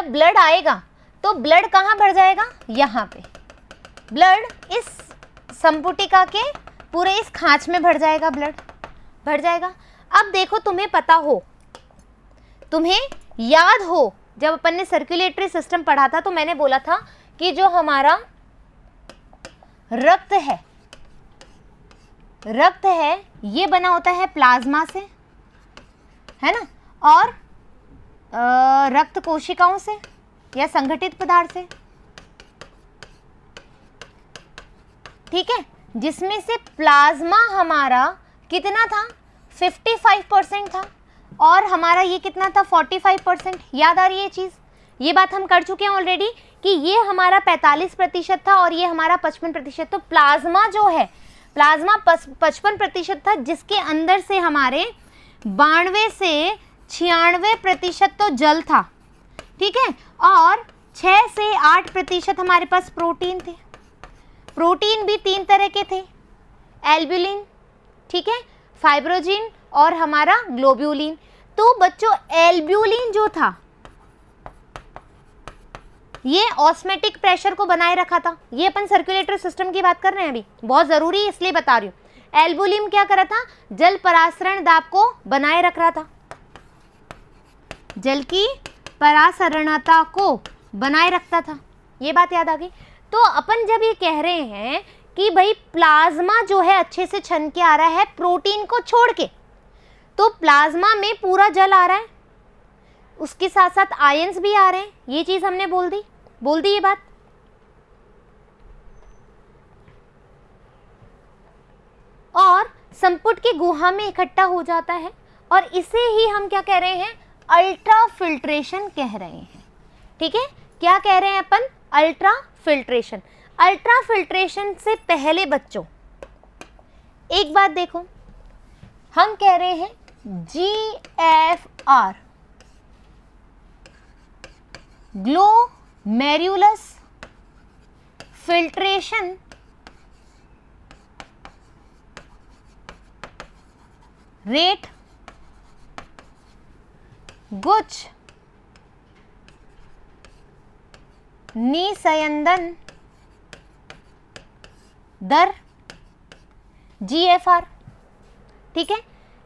ब्लड आएगा तो ब्लड कहां भर जाएगा? यहां पे ब्लड इस संपुटिका के पूरे इस खांच में भर जाएगा, ब्लड भर जाएगा। अब देखो, तुम्हें पता हो, तुम्हें याद हो, जब अपन ने सर्कुलेटरी सिस्टम पढ़ा था तो मैंने बोला था कि जो हमारा रक्त है ये बना होता है प्लाज्मा से, है ना, और रक्त कोशिकाओं से या संगठित पदार्थ से, ठीक है, जिसमें से प्लाज्मा हमारा कितना था? 55% था, और हमारा ये कितना था? 45%। याद आ रही है ये चीज़? ये बात हम कर चुके हैं ऑलरेडी कि ये हमारा 45% था और ये हमारा 55%। तो प्लाज्मा जो है, प्लाज्मा 55% था, जिसके अंदर से हमारे 92 से 96% तो जल था, ठीक है, और 6 से 8% हमारे पास प्रोटीन थे। प्रोटीन भी 3 तरह के थे, एल्ब्यूलिन, ठीक है, फाइब्रोजिन और हमारा ग्लोब्यूलिन। तो बच्चों एल्ब्यूलिन जो था ये ऑस्मेटिक प्रेशर को बनाए रखा था। ये अपन सर्कुलेटरी सिस्टम की बात कर रहे हैं अभी, बहुत जरूरी है इसलिए बता रही हूँ। एल्ब्यूलिन क्या कर रहा था? जल परासरण दाब को बनाए रख रहा था, जल की परासरणता को बनाए रखता था। ये बात याद आ गई। तो अपन जब ये कह रहे हैं कि भाई प्लाज्मा जो है अच्छे से छन के आ रहा है प्रोटीन को छोड़ के, तो प्लाज्मा में पूरा जल आ रहा है, उसके साथ साथ आयंस भी आ रहे हैं। ये चीज हमने बोल दी ये बात। और संपुट की गुहा में इकट्ठा हो जाता है और इसे ही हम क्या कह रहे हैं? अल्ट्रा फिल्ट्रेशन कह रहे हैं, ठीक है। क्या कह रहे हैं अपन? Ultra filtration. अल्ट्रा फिल्ट्रेशन से पहले बच्चों एक बात देखो, हम कह रहे हैं GFR, ग्लोमेरुलस फिल्ट्रेशन रेट, गुच्छ निस्यंदन दर, GFR, ठीक है।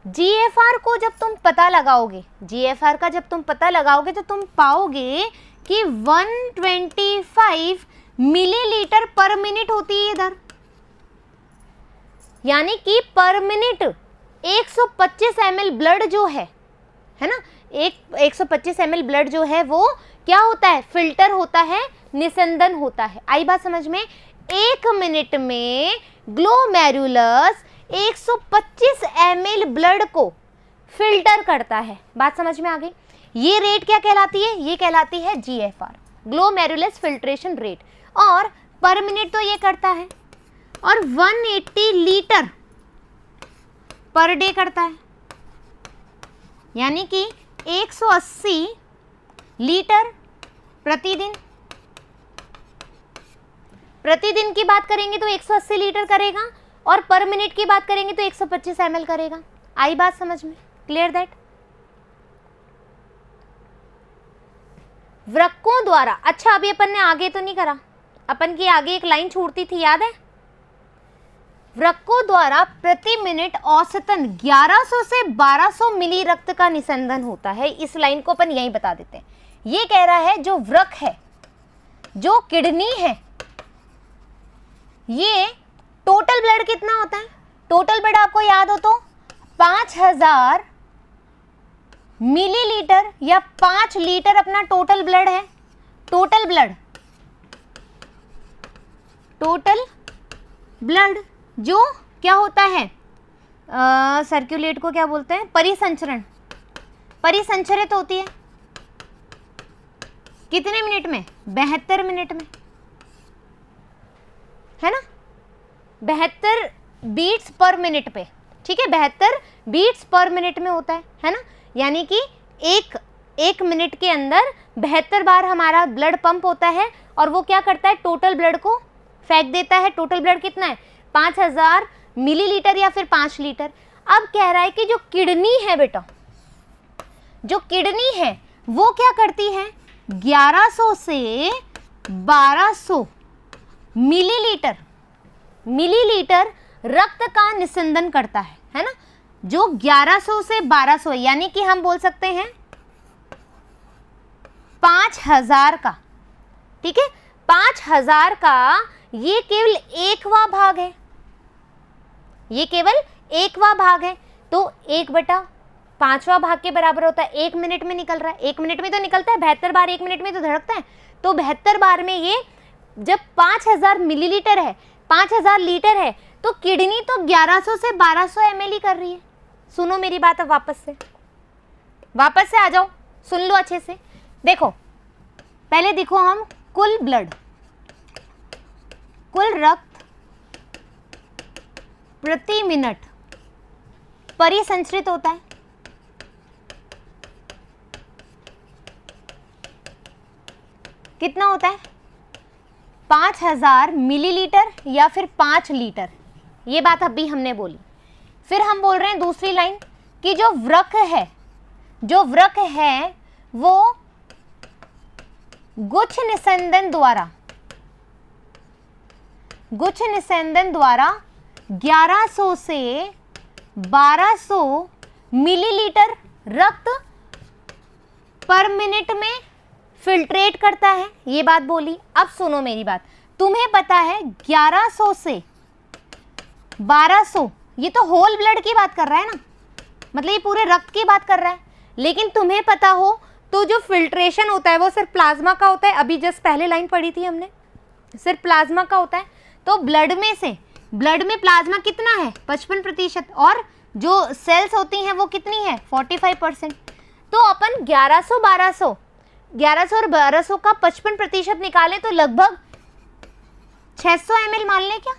GFR को जब तुम पता लगाओगे, GFR का जब तुम पता लगाओगे तो तुम पाओगे कि 125 मिलीलीटर पर मिनट होती है इधर, यानी कि पर मिनट 125 ml ब्लड जो है ना, 125 ml ब्लड जो है वो क्या होता है, फिल्टर होता है, निस्संदन होता है। आई बात समझ में? 1 मिनट में ग्लोमेरुलस 125 ml ब्लड को फिल्टर करता है। बात समझ में आ गई? ये रेट क्या कहलाती है? ये कहलाती है GFR, ग्लोमेरुलस फिल्ट्रेशन रेट। और पर मिनट तो ये करता है, और 180 लीटर पर डे करता है, यानी कि 180 लीटर प्रतिदिन। प्रतिदिन की बात करेंगे तो 180 लीटर करेगा, और पर मिनट की बात करेंगे तो 125 ml करेगा। आई बात समझ में? Clear that? वृक्कों द्वारा, अच्छा अभी अपन ने आगे तो नहीं करा, अपन की आगे एक लाइन छूटती थी, याद है? वृक्कों द्वारा प्रति मिनट औसतन 1100 से 1200 मिली रक्त का निस्संदन होता है। इस लाइन को अपन यहीं बता देते हैं। ये कह रहा है जो वृक्क है, जो किडनी है, ये टोटल ब्लड कितना होता है? टोटल ब्लड आपको याद हो तो 5000 मिलीलीटर या 5 लीटर अपना टोटल ब्लड है। टोटल ब्लड जो क्या होता है, सर्कुलेट को क्या बोलते हैं? परिसंचरण, परिसंचरित होती है कितने मिनट में? 72 मिनट में, है ना? 72 बीट्स पर मिनट पे, ठीक है? 72 बीट्स पर मिनट में होता है ना? यानी कि एक मिनट के अंदर 72 बार हमारा ब्लड पंप होता है, और वो क्या करता है, टोटल ब्लड को फेंक देता है। टोटल ब्लड कितना है? 5000 मिलीलीटर या फिर 5 लीटर। अब कह रहा है कि जो किडनी है बेटा, जो किडनी है वो क्या करती है, 1100 से 1200 मिलीलीटर रक्त का निस्संदन करता है ना? जो 1100 से 1200, यानी कि हम बोल सकते हैं 5000 का, ठीक है? 5000 का ये केवल 1वां भाग है, ये केवल 1वां भाग है। तो 1/5वां भाग के बराबर होता है। 1 मिनट में निकल रहा है, 1 मिनट में तो निकलता है, 72 बार 1 मिनट में तो धड़कता है। तो 72 बार में ये जब 5000 मिलीलीटर है, 5000 लीटर है, तो किडनी तो 1100 से 1200 ml ही कर रही है। सुनो मेरी बात, अब वापस से आ जाओ, सुन लो अच्छे से। देखो पहले देखो, हम कुल ब्लड, कुल रक्त प्रति मिनट परिसंचरित होता है, कितना होता है? 5000 मिलीलीटर या फिर 5 लीटर। ये बात अभी हमने बोली। फिर हम बोल रहे हैं दूसरी लाइन कि जो वृक्क है वो गुच्छ निस्संदन द्वारा 1100 से 1200 मिलीलीटर रक्त पर मिनट में फिल्ट्रेट करता है। ये बात बोली। अब सुनो मेरी बात, तुम्हें पता है 1100 से 1200, ये तो होल ब्लड की बात कर रहा है ना, मतलब ये पूरे रक्त की बात कर रहा है। लेकिन तुम्हें पता हो तो जो फिल्ट्रेशन होता है वो सिर्फ प्लाज्मा का होता है। अभी जस्ट पहले लाइन पढ़ी थी हमने, सिर्फ प्लाज्मा का होता है। तो ब्लड में प्लाज्मा कितना है? 55%, और जो सेल्स होती हैं वो कितनी है? 45%। तो अपन 1100 और 1200 का 55% निकाले तो लगभग 600 ml मान लें क्या?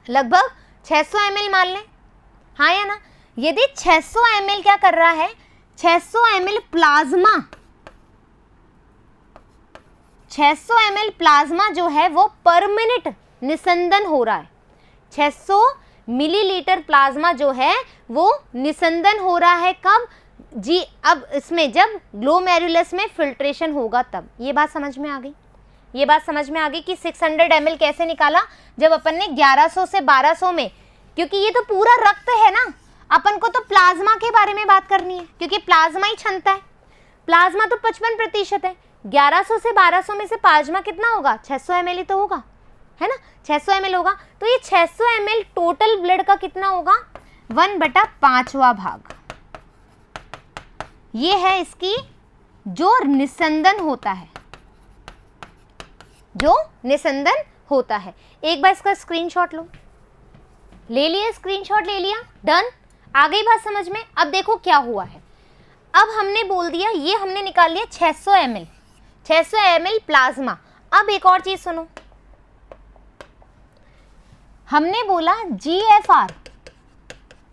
लगभग 600 ml मान लें, हाँ या ना? यदि 600 ml क्या कर रहा है, 600 ml प्लाज्मा जो है वो पर मिनट निस्संदन हो रहा है। 600 मिलीलीटर प्लाज्मा जो है वो निस्संदन हो रहा है। कब जी? अब इसमें जब ग्लोमेरुलस में फिल्ट्रेशन होगा तब। ये बात समझ में आ गई? ये बात समझ में आ गई कि 600 ml कैसे निकाला? जब अपन ने 1100 से 1200 में, क्योंकि ये तो पूरा रक्त है ना। अपन को तो प्लाज्मा के बारे में बात करनी है क्योंकि प्लाज्मा ही क्षमता है। प्लाज्मा तो 55% है। 1100 से 1200 में से प्लाज्मा कितना होगा? 600 ml ही तो होगा, है ना, 600 ml होगा। तो ये 600 ml टोटल ब्लड का कितना होगा? 1/5वां भाग। ये है इसकी जो निस्संदन होता है, जो निस्संदन होता है। एक बार इसका स्क्रीनशॉट लो, ले लिया स्क्रीनशॉट, ले लिया, डन। आ गई बात समझ में? अब देखो क्या हुआ है। अब हमने बोल दिया, ये हमने निकाल लिया 600 ml, 600 ml प्लाज्मा। अब एक और चीज सुनो, हमने बोला GFR,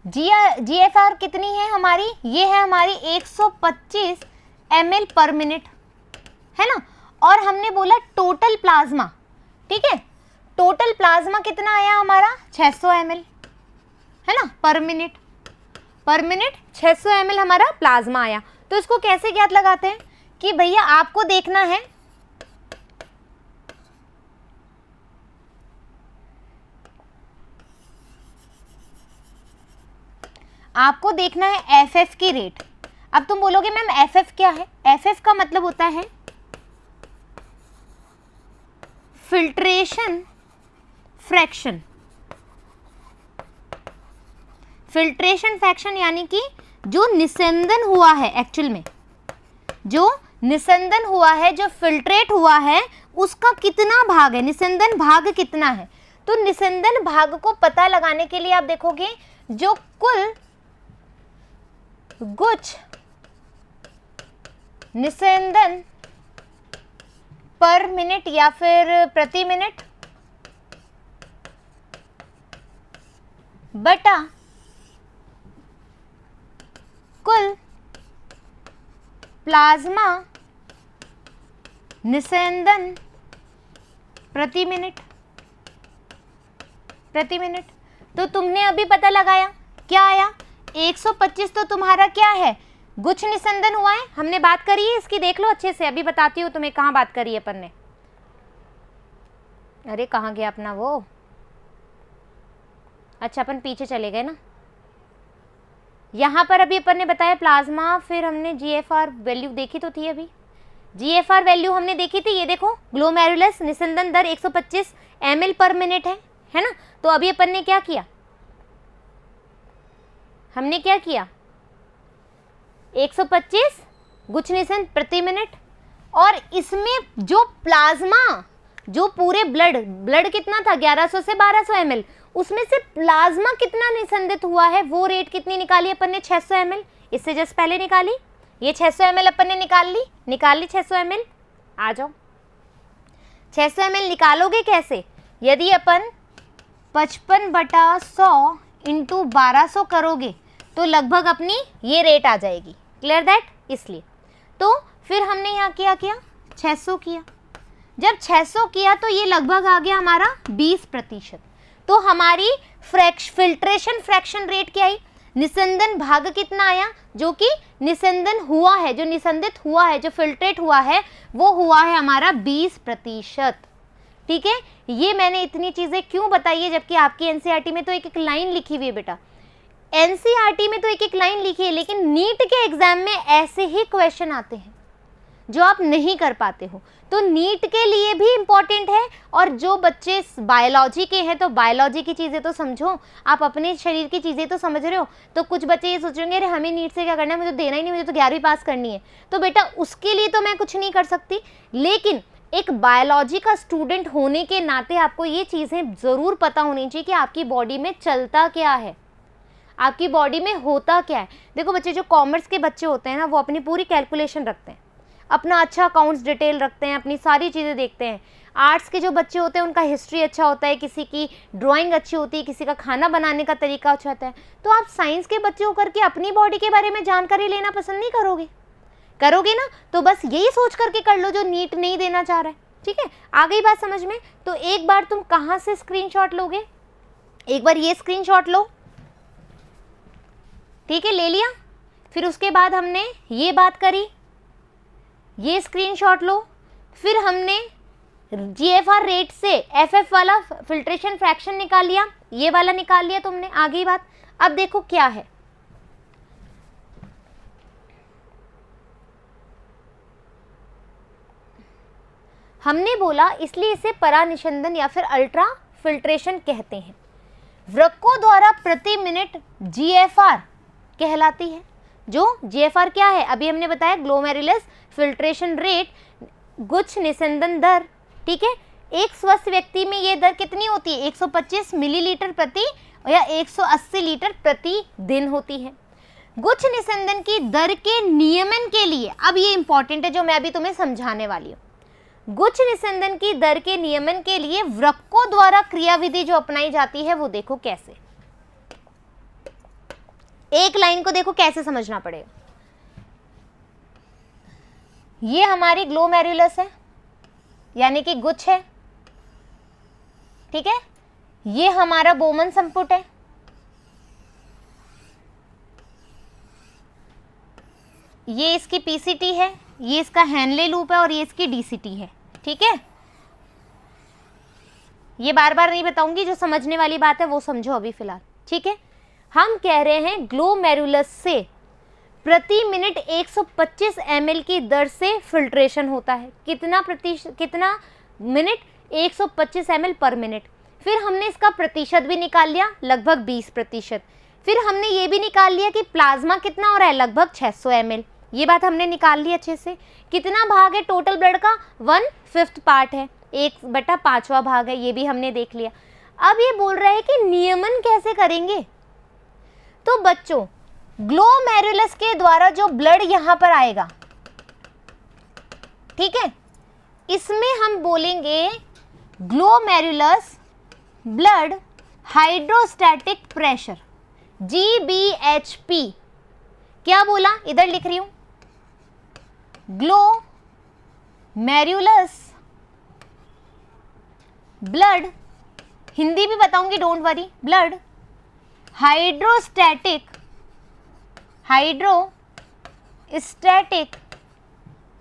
GFR कितनी है हमारी? ये है हमारी 125 ml पर मिनट, है ना। और हमने बोला टोटल प्लाज्मा, ठीक है, टोटल प्लाज्मा कितना आया हमारा? 600 ml, है ना, पर मिनट, पर मिनट 600 ml हमारा प्लाज्मा आया। तो इसको कैसे ज्ञात लगाते हैं कि भैया आपको देखना है FF की रेट। अब तुम बोलोगे मैम FF क्या है? FF का मतलब होता है फिल्ट्रेशन फ्रैक्शन। फिल्ट्रेशन फ्रैक्शन यानी कि जो निस्संदन हुआ है, एक्चुअल में जो निस्संदन हुआ है, जो फिल्ट्रेट हुआ है, उसका कितना भाग है, निस्संदन भाग कितना है। तो निस्संदन भाग को पता लगाने के लिए आप देखोगे जो कुल गुच्छ निस्संदन पर मिनट या फिर प्रति मिनट बटा कुल प्लाज्मा निस्संदन प्रति मिनट, प्रति मिनट। तो तुमने अभी पता लगाया, क्या आया? 125 तो तुम्हारा क्या है? गुच्छ निस्संदन हुआ है। हमने बात करी है इसकी, देख लो अच्छे से, अभी बताती हूँ तुम्हें कहाँ बात करी है अपन ने। अरे कहाँ गया अपना वो? अच्छा अपन पीछे चले गए ना। यहाँ पर अभी अपन ने बताया प्लाज्मा, फिर हमने GFR वैल्यू देखी तो थी, अभी GFR वैल्यू हमने देखी थी। ये देखो ग्लोमेरुलस निस्संदन दर 125 ml पर मिनट है ना। तो अभी अपन ने क्या किया? हमने क्या किया? 125 गुच्छ निस्संदन प्रति मिनट, और इसमें जो प्लाज्मा, जो पूरे ब्लड कितना था 1100 से 1200 ml, उसमें से प्लाज्मा कितना निस्संदित हुआ है वो रेट कितनी निकाली अपन ने? 600 ml। इससे जस्ट पहले निकाली, ये 600 ml अपन ने निकाल ली 600 ml। आ जाओ, 600 ml निकालोगे कैसे? यदि अपन 55/100 इंटू 1200 करोगे तो लगभग अपनी ये रेट आ जाएगी। Clear that? इसलिए तो फिर हमने यहाँ क्या किया? 600 किया। जब 600 किया तो ये लगभग आ गया हमारा 20%। तो हमारी फिल्ट्रेशन फ्रैक्शन रेट क्या आई? निस्संदन भाग कितना आया? जो कि निस्संदन हुआ है, जो निस्संदित हुआ है, जो फिल्ट्रेट हुआ है, वो हुआ है हमारा 20%। ठीक है, ये मैंने इतनी चीजें क्यों बताई है, जबकि आपकी एनसीईआरटी में तो एक एक लाइन लिखी हुई है बेटा। एनसीईआरटी में तो एक एक लाइन लिखी है, लेकिन नीट के एग्जाम में ऐसे ही क्वेश्चन आते हैं जो आप नहीं कर पाते हो। तो नीट के लिए भी इम्पॉर्टेंट है, और जो बच्चे बायोलॉजी के हैं तो बायोलॉजी की चीज़ें तो समझो, आप अपने शरीर की चीज़ें तो समझ रहे हो। तो कुछ बच्चे ये सोचेंगे अरे हमें नीट से क्या करना है, मुझे देना ही नहीं, मुझे तो 11वीं पास करनी है। तो बेटा उसके लिए तो मैं कुछ नहीं कर सकती, लेकिन एक बायोलॉजी का स्टूडेंट होने के नाते आपको ये चीज़ें ज़रूर पता होनी चाहिए कि आपकी बॉडी में चलता क्या है, आपकी बॉडी में होता क्या है। देखो बच्चे, जो कॉमर्स के बच्चे होते हैं ना, वो अपनी पूरी कैलकुलेशन रखते हैं, अपना अच्छा अकाउंट्स डिटेल रखते हैं, अपनी सारी चीज़ें देखते हैं। आर्ट्स के जो बच्चे होते हैं उनका हिस्ट्री अच्छा होता है, किसी की ड्राइंग अच्छी होती है, किसी का खाना बनाने का तरीका अच्छा होता है। तो आप साइंस के बच्चे होकर के अपनी बॉडी के बारे में जानकारी लेना पसंद नहीं करोगे, करोगे ना? तो बस यही सोच करके कर लो जो नीट नहीं देना चाह रहा है। ठीक है, आ गई बात समझ में? तो एक बार तुम कहाँ से स्क्रीनशॉट लोगे? एक बार ये स्क्रीनशॉट लो, ठीक है, ले लिया। फिर उसके बाद हमने ये बात करी, ये स्क्रीनशॉट लो। फिर हमने GFR रेट से FF वाला फिल्ट्रेशन फ्रैक्शन निकाल लिया, ये वाला निकाल लिया तुमने, आ गई बात। अब देखो क्या है, हमने बोला इसलिए इसे परानिषंदन या फिर अल्ट्रा फिल्ट्रेशन कहते हैं। वृक्कों द्वारा प्रति मिनट GFR कहलाती है। जो GFR क्या है, अभी हमने बताया ग्लोमेरुलस फिल्ट्रेशन रेट, गुच्छ निस्यंदन दर, ठीक है। एक स्वस्थ व्यक्ति में ये दर कितनी होती है, 125 मिलीलीटर प्रति या 180 लीटर प्रति दिन होती है। गुच्छ निस्यंदन की दर के नियमन के लिए, अब ये इंपॉर्टेंट है जो मैं अभी तुम्हें समझाने वाली हूँ। गुच्छ निस्यंदन की दर के नियमन के लिए वृक्कों द्वारा क्रियाविधि जो अपनाई जाती है वो देखो कैसे, एक लाइन को देखो कैसे समझना पड़ेगा। ये हमारी ग्लोमेरुलस है यानी कि गुच्छ है, ठीक है। ये हमारा बोमन संपुट है, ये इसकी पीसीटी है, ये इसका हेनले लूप है और ये इसकी डीसीटी है, ठीक है। ये बार बार नहीं बताऊंगी, जो समझने वाली बात है वो समझो अभी फिलहाल, ठीक है। हम कह रहे हैं ग्लोमेरुलस से प्रति मिनट 125 ml की दर से फिल्ट्रेशन होता है। कितना मिनट, 125 ml पर मिनट। फिर हमने इसका प्रतिशत भी निकाल लिया, लगभग 20%। फिर हमने ये भी निकाल लिया कि प्लाज्मा कितना हो रहा है, लगभग 600 ml। ये बात हमने निकाल ली अच्छे से। कितना भाग है टोटल ब्लड का, 1/5 पार्ट है, 1/5वां भाग है, ये भी हमने देख लिया। अब ये बोल रहे हैं कि नियमन कैसे करेंगे। तो बच्चों, ग्लोमेरुलस के द्वारा जो ब्लड यहां पर आएगा, ठीक है, इसमें हम बोलेंगे glomerulus blood hydrostatic pressure, GBHP। क्या बोला, इधर लिख रही हूं, ग्लोमेरुलस ब्लड, हिंदी भी बताऊंगी don't worry, blood hydrostatic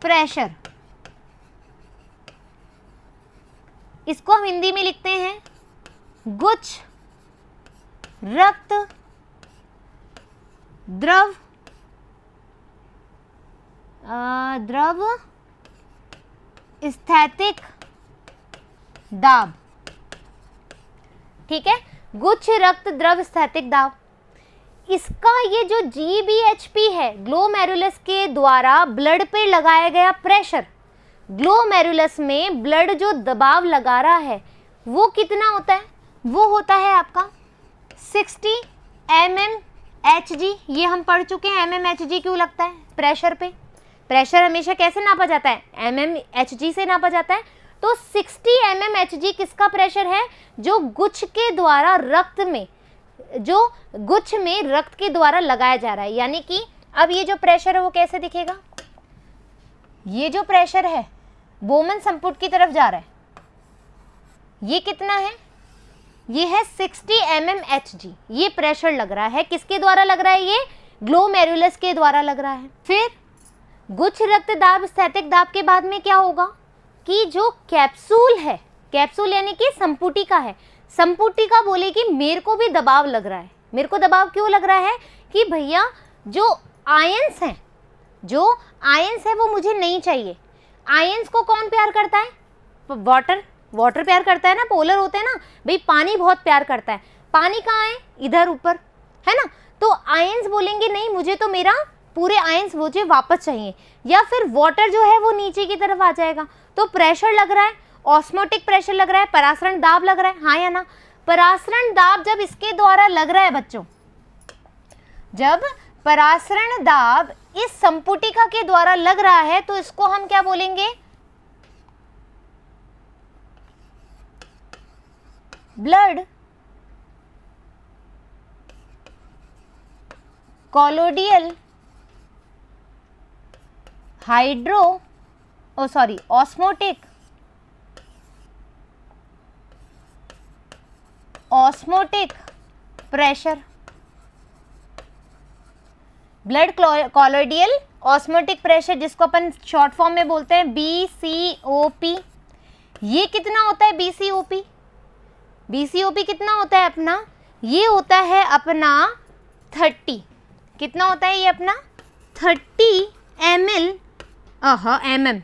pressure. इसको हम हिंदी में लिखते हैं गुच्छ रक्त द्रव स्थैतिक दाब, ठीक है, गुच्छ रक्त द्रव स्थैतिक दाब। इसका ये जो GBHP है, ग्लोमेरुलस के द्वारा ब्लड पे लगाया गया प्रेशर, ग्लोमेरुलस में ब्लड जो दबाव लगा रहा है वो कितना होता है, वो होता है आपका 60 mmHg। ये हम पढ़ चुके हैं, mmHg क्यों लगता है प्रेशर पे। प्रेशर हमेशा कैसे नापा जाता है, mmHg से नापा जाता है। तो 60 mmHg किसका प्रेशर है, जो गुच्छ के द्वारा रक्त में, जो गुच्छ में रक्त के द्वारा लगाया जा रहा है। यानी कि अब ये जो प्रेशर है वो कैसे दिखेगा, ये जो प्रेशर है बोमन संपुट की तरफ जा रहा है, ये कितना है, ये है 60 mmHg। ये प्रेशर लग रहा है, किसके द्वारा लग रहा है, ये ग्लोमेरुलस के द्वारा लग रहा है। फिर गुच्छ रक्त दाब स्थैतिक दाब के बाद में क्या होगा कि जो कैप्सूल है, कैप्सूल यानी कि संपुटिका है, संपुटिका बोलेगी मेरे को भी दबाव लग रहा है। मेरे को दबाव क्यों लग रहा है कि भैया जो आयंस हैं, जो आयंस है वो मुझे नहीं चाहिए। आयंस को कौन प्यार करता है, वाटर प्यार करता है ना, पोलर होते हैं ना भाई, पानी बहुत प्यार करता है। पानी कहाँ है, इधर ऊपर है ना। तो आयंस बोलेंगे नहीं, मुझे तो मेरा पूरे आयंस मुझे वापस चाहिए, या फिर वाटर जो है वो नीचे की तरफ आ जाएगा। तो प्रेशर लग रहा है, ऑस्मोटिक प्रेशर लग रहा है, परासरण दाब लग रहा है, हाँ या ना। परासरण दाब जब इसके द्वारा लग रहा है बच्चों, जब परासरण दाब इस संपुटिका के द्वारा लग रहा है तो इसको हम क्या बोलेंगे, blood colloidal osmotic pressure, blood colloidal osmotic pressure, जिसको अपन शॉर्ट फॉर्म में बोलते हैं BCOP। ये कितना होता है BCOP, BCOP कितना होता है अपना, ये होता है अपना 30, कितना होता है ये अपना 30 ml mm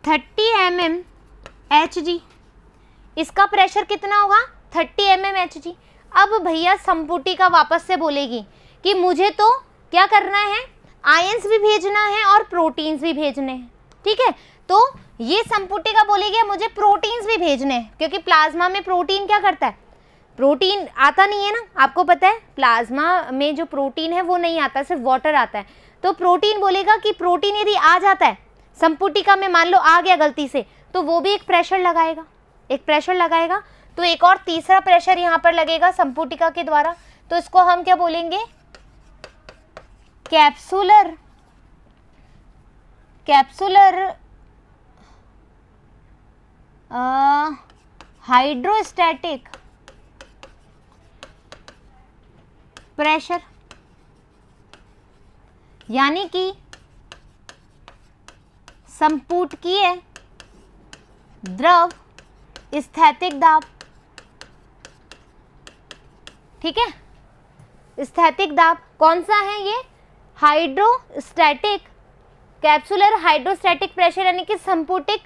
30 mm Hg। इसका प्रेशर कितना होगा? 30 mm Hg। अब भैया संपुटी का वापस से बोलेगी कि मुझे तो क्या करना है, आयंस भी भेजना है और प्रोटीन्स भी भेजने हैं, ठीक है। तो ये संपुटी का बोलेगी मुझे प्रोटीन्स भी भेजने हैं, क्योंकि प्लाज्मा में प्रोटीन क्या करता है, प्रोटीन आता नहीं है ना, आपको पता है प्लाज्मा में जो प्रोटीन है वो नहीं आता, सिर्फ वाटर आता है। तो प्रोटीन बोलेगा कि प्रोटीन यदि आ जाता है संपुटिका में, मान लो आ गया गलती से, तो वो भी एक प्रेशर लगाएगा, एक प्रेशर लगाएगा। तो एक और तीसरा प्रेशर यहाँ पर लगेगा संपुटिका के द्वारा, तो इसको हम क्या बोलेंगे, कैप्सुलर हाइड्रोस्टैटिक प्रेशर। यानी कि संपुटकीय द्रव स्थैतिक दाब, ठीक है। स्थैतिक दाब कौन सा है ये, हाइड्रोस्टैटिक, कैप्सुलर हाइड्रोस्टैटिक प्रेशर, यानी कि संपुटिक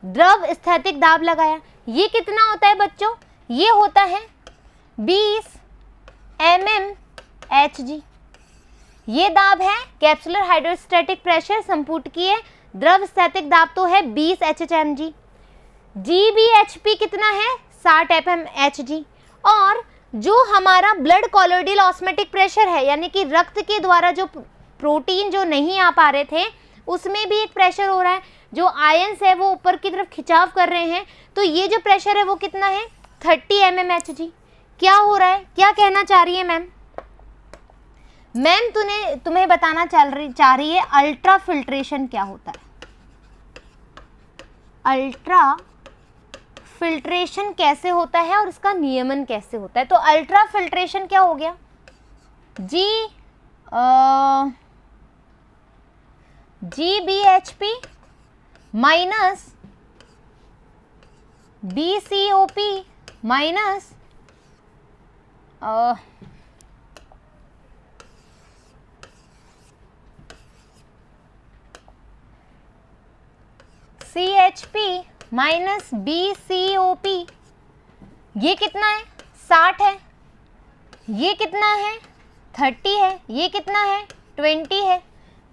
द्रव स्थैतिक दाब लगाया। ये कितना होता है बच्चों, ये होता है 20 mm Hg। ये दाब है कैप्सुलर हाइड्रोस्टैटिक प्रेशर, संपुटकीय द्रव स्थैतिक दाब तो है 20 HHmg। GBHP कितना है, 60 mm Hg। और जो हमारा ब्लड कॉलोइडल ऑस्मोटिक प्रेशर है, यानी कि रक्त के द्वारा जो प्रोटीन जो नहीं आ पा रहे थे उसमें भी एक प्रेशर हो रहा है, जो आयंस है वो ऊपर की तरफ खिंचाव कर रहे हैं, तो ये जो प्रेशर है वो कितना है, 30 mm Hg। क्या हो रहा है, क्या कहना चाह रही है मैम, मैम तुम्हें बताना चाह रही है अल्ट्रा फिल्ट्रेशन क्या होता है, अल्ट्रा फिल्ट्रेशन कैसे होता है और उसका नियमन कैसे होता है। तो अल्ट्रा फिल्ट्रेशन क्या हो गया, GBHP minus BCOP minus CHP minus BCOP। ये कितना है, 60 है, ये कितना है, 30 है, ये कितना है, 20 है।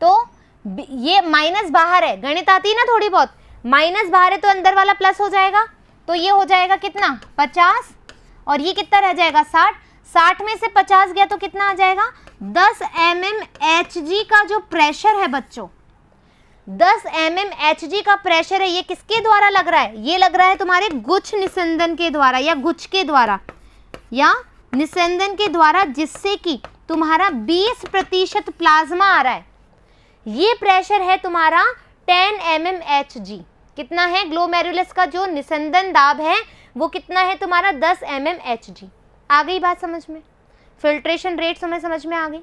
तो ये माइनस बाहर है, गणित आती है ना थोड़ी बहुत, माइनस बाहर है तो अंदर वाला प्लस हो जाएगा, तो ये हो जाएगा कितना, 50, और ये कितना रह जाएगा, 60। 60 में से 50 गया तो कितना आ जाएगा, 10 mm Hg का जो प्रेशर है बच्चों, 10 mm Hg का प्रेशर है, ये किसके द्वारा लग रहा है, ये लग रहा है तुम्हारे गुच्छ निस्यंदन के द्वारा या गुच्छ के द्वारा या निस्यंदन के द्वारा, जिससे कि तुम्हारा 20% प्लाज्मा आ रहा है। ये प्रेशर है तुम्हारा 10 mm Hg। कितना है, ग्लोमेरुलस का जो निस्यंदन दाब है वो कितना है तुम्हारा, 10 mm Hg। आ गई बात समझ में, फिल्ट्रेशन रेट समझ में आ गई।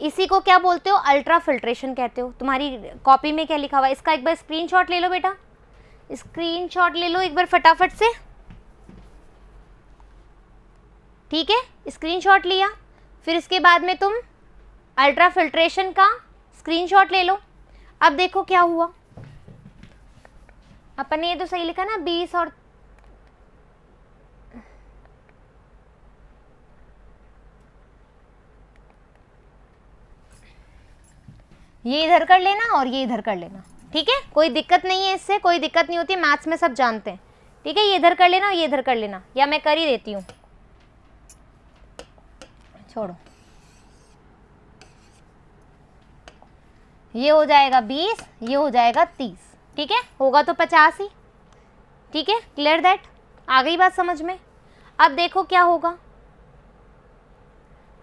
इसी को क्या बोलते हो, अल्ट्रा फिल्ट्रेशन कहते हो। तुम्हारी कॉपी में क्या लिखा हुआ है, इसका एक बार स्क्रीनशॉट ले लो बेटा, स्क्रीनशॉट ले लो एक बार फटाफट से, ठीक है। स्क्रीनशॉट लिया, फिर इसके बाद में तुम अल्ट्रा फिल्ट्रेशन का स्क्रीनशॉट ले लो। अब देखो क्या हुआ, अपन ने ये तो सही लिखा ना, 20 और ये इधर कर लेना और ये इधर कर लेना, ठीक है। कोई दिक्कत नहीं है, इससे कोई दिक्कत नहीं होती, मैथ्स में सब जानते हैं, ठीक है। ये इधर कर लेना और ये इधर कर लेना, या मैं कर ही देती हूँ, छोड़ो। ये हो जाएगा 20, ये हो जाएगा 30, ठीक है, होगा तो 50 ही, ठीक है। क्लियर दैट, आ गई बात समझ में। अब देखो क्या होगा,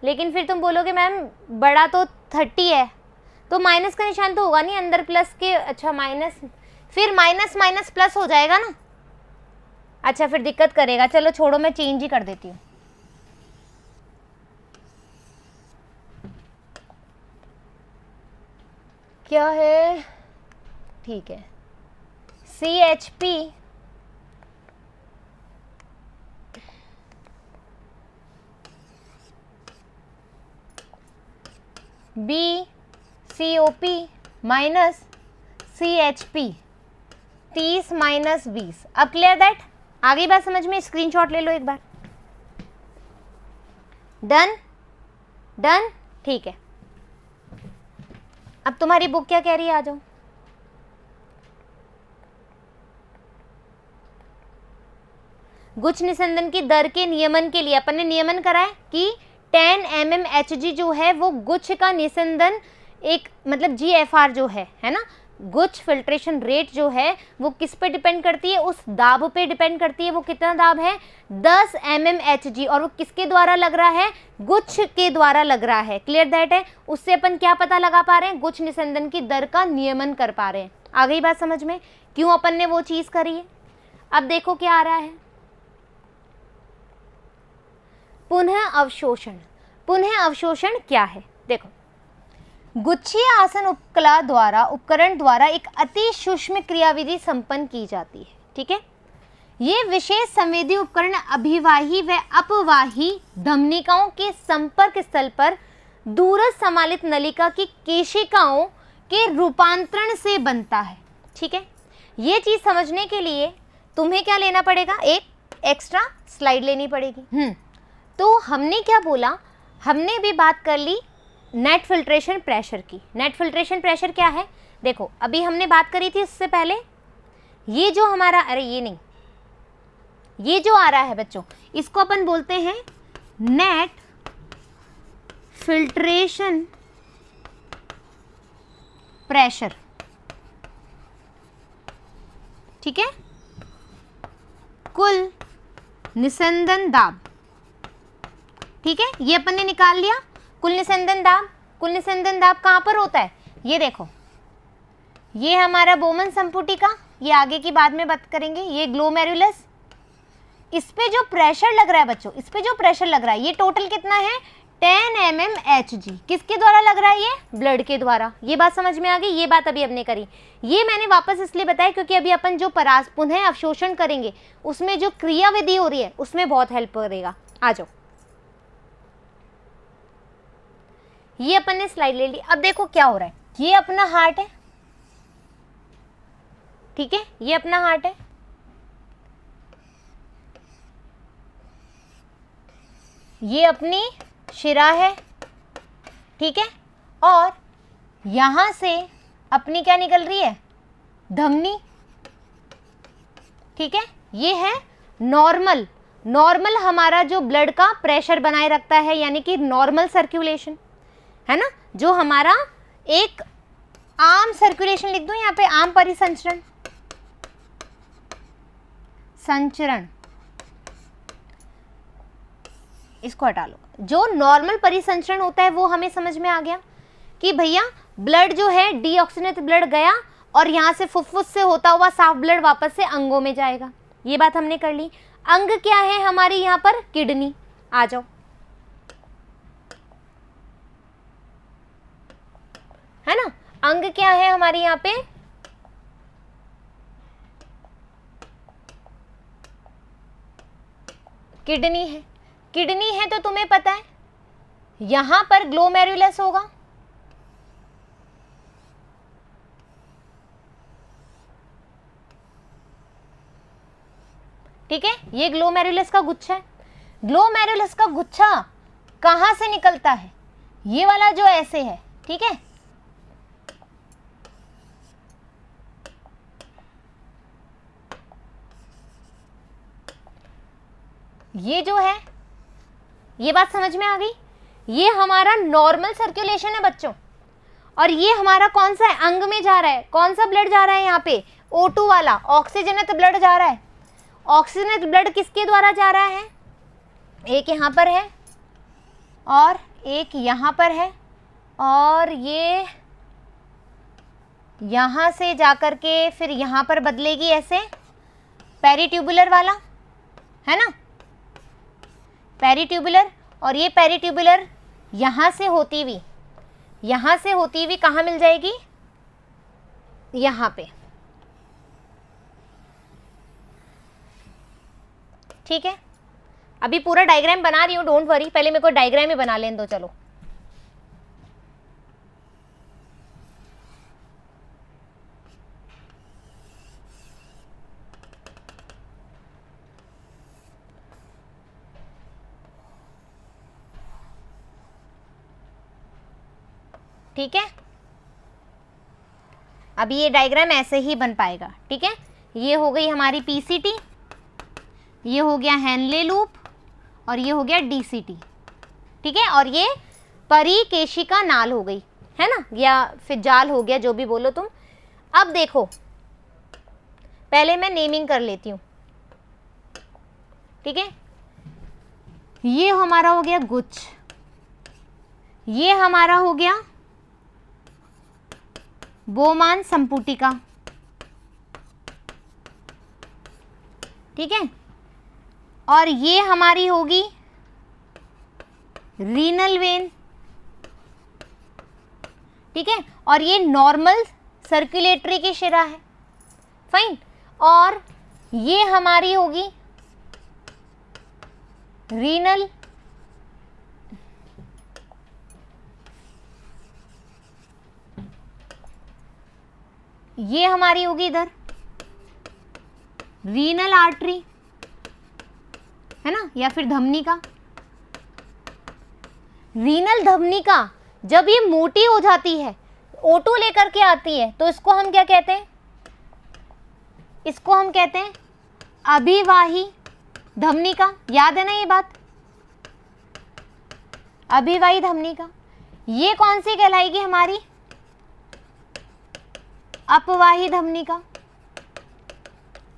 लेकिन फिर तुम बोलोगे मैम बड़ा तो 30 है, तो माइनस का निशान तो होगा नहीं अंदर प्लस के, अच्छा माइनस, फिर माइनस माइनस प्लस हो जाएगा ना, अच्छा फिर दिक्कत करेगा, चलो छोड़ो मैं चेंज ही कर देती हूँ। क्या है, ठीक है, CHP BCOP minus CHP, 30 minus 20। अब क्लियर दैट? आ गई बात समझ में? स्क्रीनशॉट ले लो एक बार। डन? डन? ठीक है। अब तुम्हारी बुक क्या कह रही है, आ जाओ। गुच्छ निस्यंदन की दर के नियमन के लिए अपन ने नियमन करा है कि 10 mmHg जो है वो गुच्छ का निस्यंदन एक मतलब GFR जो है ना, गुच्छ फिल्ट्रेशन रेट जो है वो किस पे डिपेंड करती है? उस दाब पे डिपेंड करती है। वो कितना दाब है? 10 mmHg। और वो किसके द्वारा लग रहा है? गुच्छ के द्वारा लग रहा है। क्लियर दैट है? उससे अपन क्या पता लगा पा रहे हैं? गुच्छ निस्यंदन की दर का नियमन कर पा रहे हैं। आ गई बात समझ में क्यों अपन ने वो चीज करी है? अब देखो क्या आ रहा है, पुनः अवशोषण। पुनः अवशोषण क्या है? देखो, गुच्छीय आसन उपकरण द्वारा एक अति सूक्ष्म क्रियाविधि संपन्न की जाती है। ठीक है, ये विशेष संवेदी उपकरण अभिवाही व अपवाही धमनिकाओं के संपर्क स्थल पर दूरस्थ समालित नलिका की केशिकाओं के रूपांतरण से बनता है। ठीक है, ये चीज समझने के लिए तुम्हें क्या लेना पड़ेगा? एक एक्स्ट्रा स्लाइड लेनी पड़ेगी। तो हमने क्या बोला? हमने भी बात कर ली नेट फिल्ट्रेशन प्रेशर की। नेट फिल्ट्रेशन प्रेशर क्या है? देखो, अभी हमने बात करी थी इससे पहले, ये जो हमारा, अरे ये नहीं, ये जो आ रहा है बच्चों, इसको अपन बोलते हैं नेट फिल्ट्रेशन प्रेशर। ठीक है, कुल निस्यंदन दाब। ठीक है, ये अपन ने निकाल लिया कुल निस्यंदन दाब। कुल निस्यंदन दाब कहाँ पर होता है? ये देखो, ये हमारा बोमन संपुटिका, ये आगे की बाद में बात करेंगे। ये ग्लोमेरुलस, इस पे जो प्रेशर लग रहा है बच्चों, इस पे जो प्रेशर लग रहा है, ये टोटल कितना है? 10 mmHg। किसके द्वारा लग रहा है? ये ब्लड के द्वारा। ये बात समझ में आ गई? ये बात अभी हमने करी। ये मैंने वापस इसलिए बताया क्योंकि अभी अपन जो पुनः अवशोषण करेंगे उसमें जो क्रियाविधि हो रही है उसमें बहुत हेल्प करेगा। आ जाओ, ये अपन ने स्लाइड ले ली। अब देखो क्या हो रहा है, ये अपना हार्ट है। ठीक है, ये अपना हार्ट है। ये अपनी शिरा है। ठीक है, और यहां से अपनी क्या निकल रही है? धमनी। ठीक है, ये है नॉर्मल। नॉर्मल हमारा जो ब्लड का प्रेशर बनाए रखता है, यानी कि नॉर्मल सर्कुलेशन है ना, जो हमारा एक आम सर्कुलेशन लिख दो यहाँ पे, आम परिसंचरण, संचरण, इसको हटा लो। जो नॉर्मल परिसंचरण होता है वो हमें समझ में आ गया कि भैया ब्लड जो है, डीऑक्सीजनेट ब्लड गया और यहाँ से फुफ्फुस से होता हुआ साफ ब्लड वापस से अंगों में जाएगा। ये बात हमने कर ली। अंग क्या है हमारी यहाँ पर? किडनी। आ जाओ, है ना, अंग क्या है हमारे यहाँ पे? किडनी है। किडनी है तो तुम्हें पता है यहां पर ग्लोमेरुलस होगा। ठीक है, ये ग्लोमेरुलस का गुच्छा है। ग्लोमेरुलस का गुच्छा कहां से निकलता है? ये वाला जो ऐसे है। ठीक है, ये जो है, ये बात समझ में आ गई? ये हमारा नॉर्मल सर्कुलेशन है बच्चों, और ये हमारा कौन सा है? अंग में जा रहा है। कौन सा ब्लड जा रहा है यहाँ पे? O2 वाला, ऑक्सीजनेट ब्लड जा रहा है। ऑक्सीजनेट ब्लड किसके द्वारा जा रहा है? एक यहाँ पर है और एक यहाँ पर है, और ये यहाँ से जाकर के फिर यहाँ पर बदलेगी ऐसे, पेरिट्यूबुलर वाला है ना, पेरिट्यूबुलर। और ये पेरिट्यूबुलर यहाँ से होती हुई कहाँ मिल जाएगी? यहाँ पे। ठीक है, अभी पूरा डायग्राम बना रही हूँ, डोंट वरी, पहले मेरे को डायग्राम ही बना लेने दो। चलो, ठीक है, अभी ये डायग्राम ऐसे ही बन पाएगा। ठीक है, ये हो गई हमारी पीसीटी, ये हो गया हेनले लूप और ये हो गया डीसीटी। ठीक है, और ये परिकेशिका नाल हो गई, है ना, या फिर जाल हो गया, जो भी बोलो तुम। अब देखो, पहले मैं नेमिंग कर लेती हूँ। ठीक है, ये हमारा हो गया गुच्छ, ये हमारा हो गया बोमान संपुटिका। ठीक है, और ये हमारी होगी रीनल वेन। ठीक है, और ये नॉर्मल सर्कुलेटरी की शिरा है। फाइन, और ये हमारी होगी रीनल ये हमारी होगी इधर रीनल आर्टरी, है ना, या फिर धमनिका। रीनल धमनिका जब ये मोटी हो जाती है, O2 लेकर के आती है, तो इसको हम क्या कहते हैं? इसको हम कहते हैं अभिवाही धमनिका। याद है ना ये बात, अभिवाही धमनिका। ये कौन सी कहलाएगी हमारी? अपवाही धमनिका।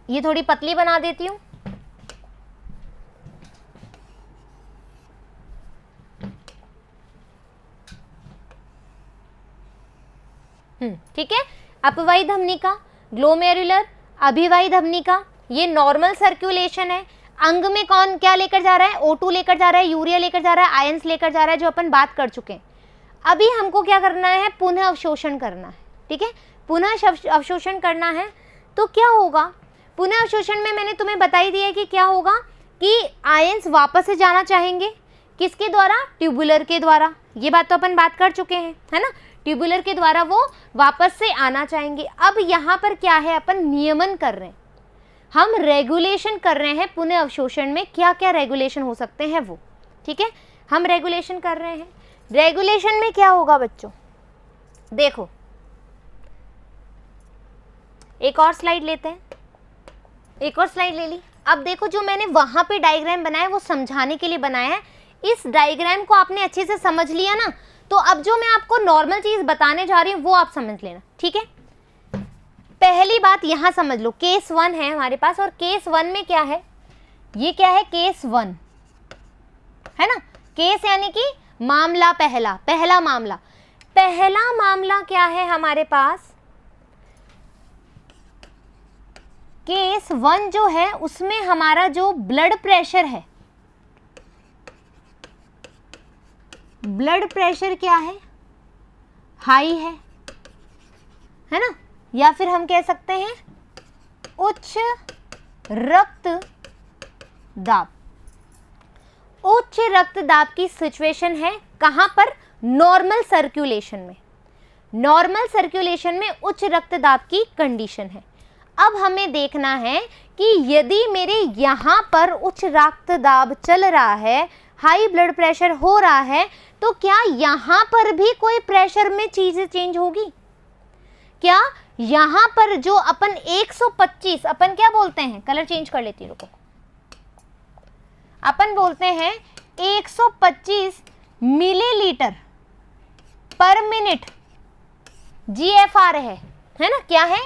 ये थोड़ी पतली बना देती हूं। ठीक है, अपवाही धमनिका, ग्लोमेरुलर, अभिवाही धमनिका। ये नॉर्मल सर्कुलेशन है। अंग में कौन क्या लेकर जा रहा है? O2 लेकर जा रहा है, यूरिया लेकर जा रहा है, आयंस लेकर जा रहा है, जो अपन बात कर चुके हैं। अभी हमको क्या करना है? पुनः अवशोषण करना है। ठीक है, पुनः अवशोषण करना है। तो क्या होगा पुनः अवशोषण में? मैंने तुम्हें बता ही दिया कि क्या होगा कि आयंस वापस से जाना चाहेंगे, किसके द्वारा? ट्यूबुलर के द्वारा। ये बात तो अपन बात कर चुके हैं, है ना, ट्यूबुलर के द्वारा वो वापस से आना चाहेंगे। अब यहाँ पर क्या है? अपन नियमन कर रहे हैं, हम रेगुलेशन कर रहे हैं। पुनः अवशोषण में क्या क्या रेगुलेशन हो सकते हैं वो, ठीक है, हम रेगुलेशन कर रहे हैं। रेगुलेशन में क्या होगा बच्चों? देखो, एक और स्लाइड लेते हैं। एक और स्लाइड ले ली। अब देखो, जो मैंने वहां पे डायग्राम बनाया वो समझाने के लिए बनाया है। इस डायग्राम को आपने अच्छे से समझ लिया ना, तो अब जो मैं आपको नॉर्मल चीज बताने जा रही हूँ वो आप समझ लेना। ठीक है, पहली बात यहां समझ लो, केस 1 है हमारे पास, और केस 1 में क्या है? ये क्या है? केस 1 है ना। केस यानी कि मामला, पहला मामला। पहला मामला क्या है हमारे पास? केस 1 जो है उसमें हमारा जो ब्लड प्रेशर है, ब्लड प्रेशर क्या है? हाई है ना, या फिर हम कह सकते हैं उच्च रक्त दाब। उच्च रक्त दाब की सिचुएशन है कहां पर? नॉर्मल सर्कुलेशन में। नॉर्मल सर्कुलेशन में उच्च रक्त दाब की कंडीशन है। अब हमें देखना है कि यदि मेरे यहां पर उच्च रक्त दाब चल रहा है, हाई ब्लड प्रेशर हो रहा है, तो क्या यहां पर भी कोई प्रेशर में चीजें चेंज होगी? क्या यहां पर जो अपन 125, अपन क्या बोलते हैं? कलर चेंज कर लेती हूं, रुको। अपन बोलते हैं 125 मिलीलीटर पर मिनट GFR है ना, क्या है?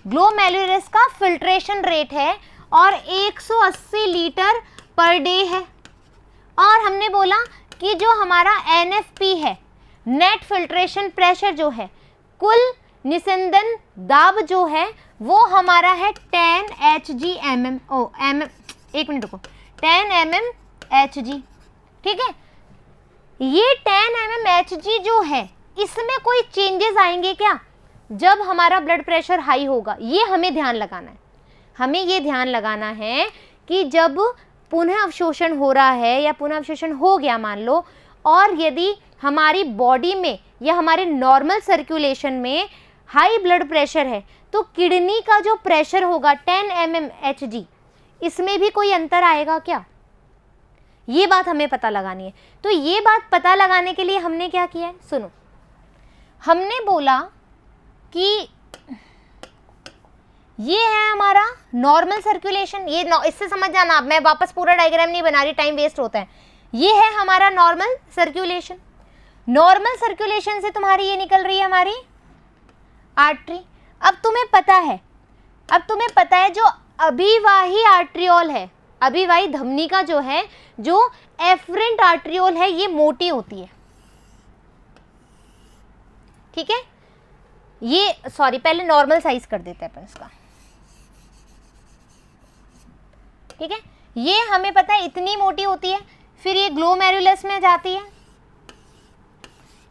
ग्लोमेरुलस का फिल्ट्रेशन रेट है, और 180 लीटर पर डे है। और हमने बोला कि जो हमारा NFP है, नेट फिल्ट्रेशन प्रेशर जो है, कुल निस्यंदन दाब जो है वो हमारा है 10 Hg/mm। एक मिनट रुको, 10 mmHg। ठीक है, ये 10 mmHg जो है, इसमें कोई चेंजेस आएंगे क्या जब हमारा ब्लड प्रेशर हाई होगा? ये हमें ध्यान लगाना है। हमें ये ध्यान लगाना है कि जब पुनः अवशोषण हो रहा है या पुनः अवशोषण हो गया मान लो, और यदि हमारी बॉडी में या हमारे नॉर्मल सर्कुलेशन में हाई ब्लड प्रेशर है, तो किडनी का जो प्रेशर होगा 10 mmHg, इसमें भी कोई अंतर आएगा क्या? ये बात हमें पता लगानी है। तो ये बात पता लगाने के लिए हमने क्या किया है? सुनो, हमने बोला कि ये है हमारा नॉर्मल सर्कुलेशन, ये इससे समझ जाना आप, मैं वापस पूरा डायग्राम नहीं बना रही, टाइम वेस्ट होता है। ये है हमारा नॉर्मल सर्कुलेशन। नॉर्मल सर्कुलेशन से तुम्हारी ये निकल रही है हमारी आर्टरी। अब तुम्हें पता है जो अभिवाही आर्ट्रियोल है, अभिवाही धमनी का जो है, जो एफरेंट आर्ट्रियोल है, ये मोटी होती है। ठीक है, ये सॉरी पहले नॉर्मल साइज कर देते हैं अपन इसका। ठीक है, ये हमें पता है इतनी मोटी होती है, फिर ये ग्लोमेरुलस में जाती है।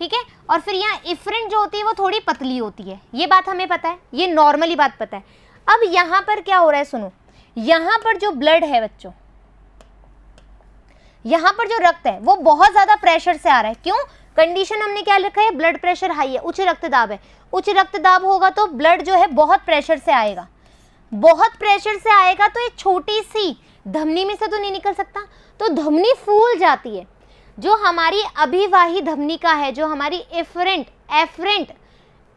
ठीक है, और फिर यहाँ इफरेंट जो होती है वो थोड़ी पतली होती है, ये बात हमें पता है, ये नॉर्मली बात पता है। अब यहाँ पर क्या हो रहा है सुनो, यहाँ पर जो ब्लड है बच्चों, यहाँ पर जो रक्त है वो बहुत ज्यादा प्रेशर से आ रहा है। क्यों? कंडीशन हमने क्या लिखा है, ब्लड प्रेशर हाई है, उच्च रक्तदाब है। उच्च रक्तदाब होगा तो ब्लड जो है बहुत प्रेशर से आएगा, बहुत प्रेशर से आएगा तो ये छोटी सी धमनी में से तो नहीं निकल सकता, तो धमनी फूल जाती है। जो हमारी अभिवाही धमनी का है, जो हमारी एफरेंट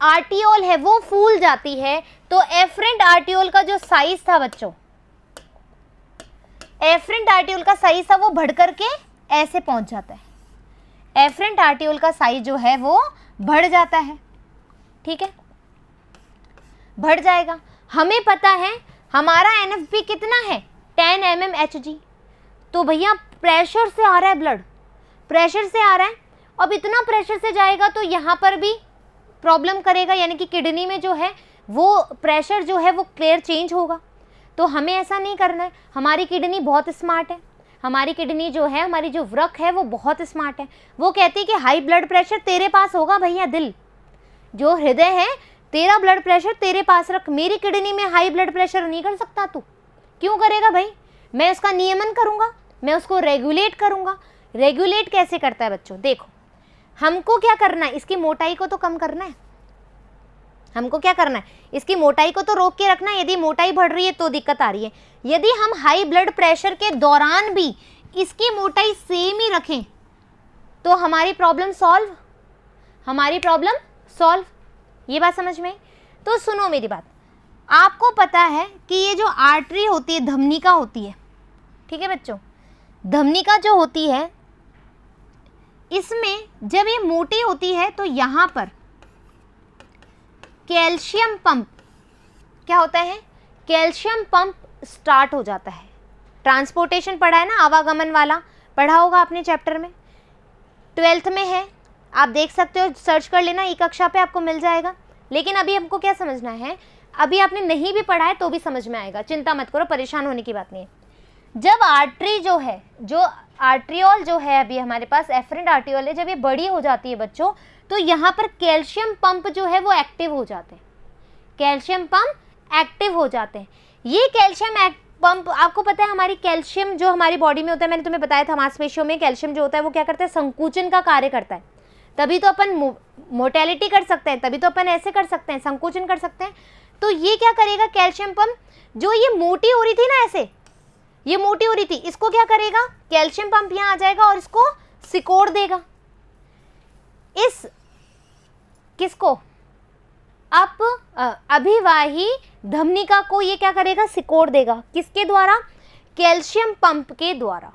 आर्टियोल है वो फूल जाती है। तो एफरेंट आर्टियोल का जो साइज था बच्चों, एफरेंट आर्टियोल का साइज था वो बढ़ करके ऐसे पहुंच जाता है। एफरेंट आर्टियोल का साइज जो है वो बढ़ जाता है। ठीक है, बढ़ जाएगा। हमें पता है हमारा एनएफपी कितना है, 10 mmHg। तो भैया प्रेशर से आ रहा है ब्लड, प्रेशर से आ रहा है। अब इतना प्रेशर से जाएगा तो यहाँ पर भी प्रॉब्लम करेगा, यानी कि किडनी में जो है वो प्रेशर जो है वो क्लियर चेंज होगा। तो हमें ऐसा नहीं करना है। हमारी किडनी बहुत स्मार्ट है, हमारी किडनी जो है, हमारी जो वृक्क है वो बहुत स्मार्ट है। वो कहती है कि हाई ब्लड प्रेशर तेरे पास होगा भैया, दिल जो हृदय है तेरा ब्लड प्रेशर तेरे पास रख, मेरी किडनी में हाई ब्लड प्रेशर नहीं कर सकता तू। क्यों करेगा भाई? मैं उसका नियमन करूंगा, मैं उसको रेगुलेट करूंगा। रेगुलेट कैसे करता है बच्चों? देखो, हमको क्या करना है, इसकी मोटाई को तो कम करना है। हमको क्या करना है, इसकी मोटाई को तो रोक के रखना है। यदि मोटाई बढ़ रही है तो दिक्कत आ रही है। यदि हम हाई ब्लड प्रेशर के दौरान भी इसकी मोटाई सेम ही रखें तो हमारी प्रॉब्लम सॉल्व, हमारी प्रॉब्लम सॉल्व। ये बात समझ में? तो सुनो मेरी बात, आपको पता है कि ये जो आर्टरी होती है धमनिका होती है, ठीक है बच्चों, धमनिका जो होती है इसमें जब ये मोटी होती है तो यहाँ पर कैल्शियम पंप क्या होता है, कैल्शियम पंप स्टार्ट हो जाता है। ट्रांसपोर्टेशन पढ़ा है ना, आवागमन वाला पढ़ा होगा आपने चैप्टर में, 12th में है, आप देख सकते हो, सर्च कर लेना, ई कक्षा पे आपको मिल जाएगा। लेकिन अभी हमको क्या समझना है, अभी आपने नहीं भी पढ़ा है तो भी समझ में आएगा, चिंता मत करो, परेशान होने की बात नहीं है। जब आर्टरी जो है, जो आर्ट्रियोल जो है अभी हमारे पास एफरेंट आर्ट्रियोल है, जब ये बड़ी हो जाती है बच्चों तो यहाँ पर कैल्शियम पंप जो है वो एक्टिव हो जाते हैं, कैल्शियम पंप एक्टिव हो जाते हैं। ये कैल्शियम पंप, आपको पता है हमारी कैल्शियम जो हमारी बॉडी में होता है, मैंने तुम्हें बताया था मांसपेशियों में कैल्शियम जो होता है वो क्या करता है, संकुचन का कार्य करता है। तभी तो अपन मोटेलिटी कर सकते हैं, तभी तो अपन ऐसे कर सकते हैं, संकुचन कर सकते हैं। तो ये क्या करेगा, कैल्शियम पंप जो ये मोटी हो रही थी ना, ऐसे ये मोटी हो रही थी, इसको क्या करेगा, कैल्शियम पंप यहाँ आ जाएगा और इसको सिकोड़ देगा। इस किसको, आप अभिवाही धमनिका को ये क्या करेगा, सिकोड़ देगा। किसके द्वारा, कैल्शियम पंप के द्वारा।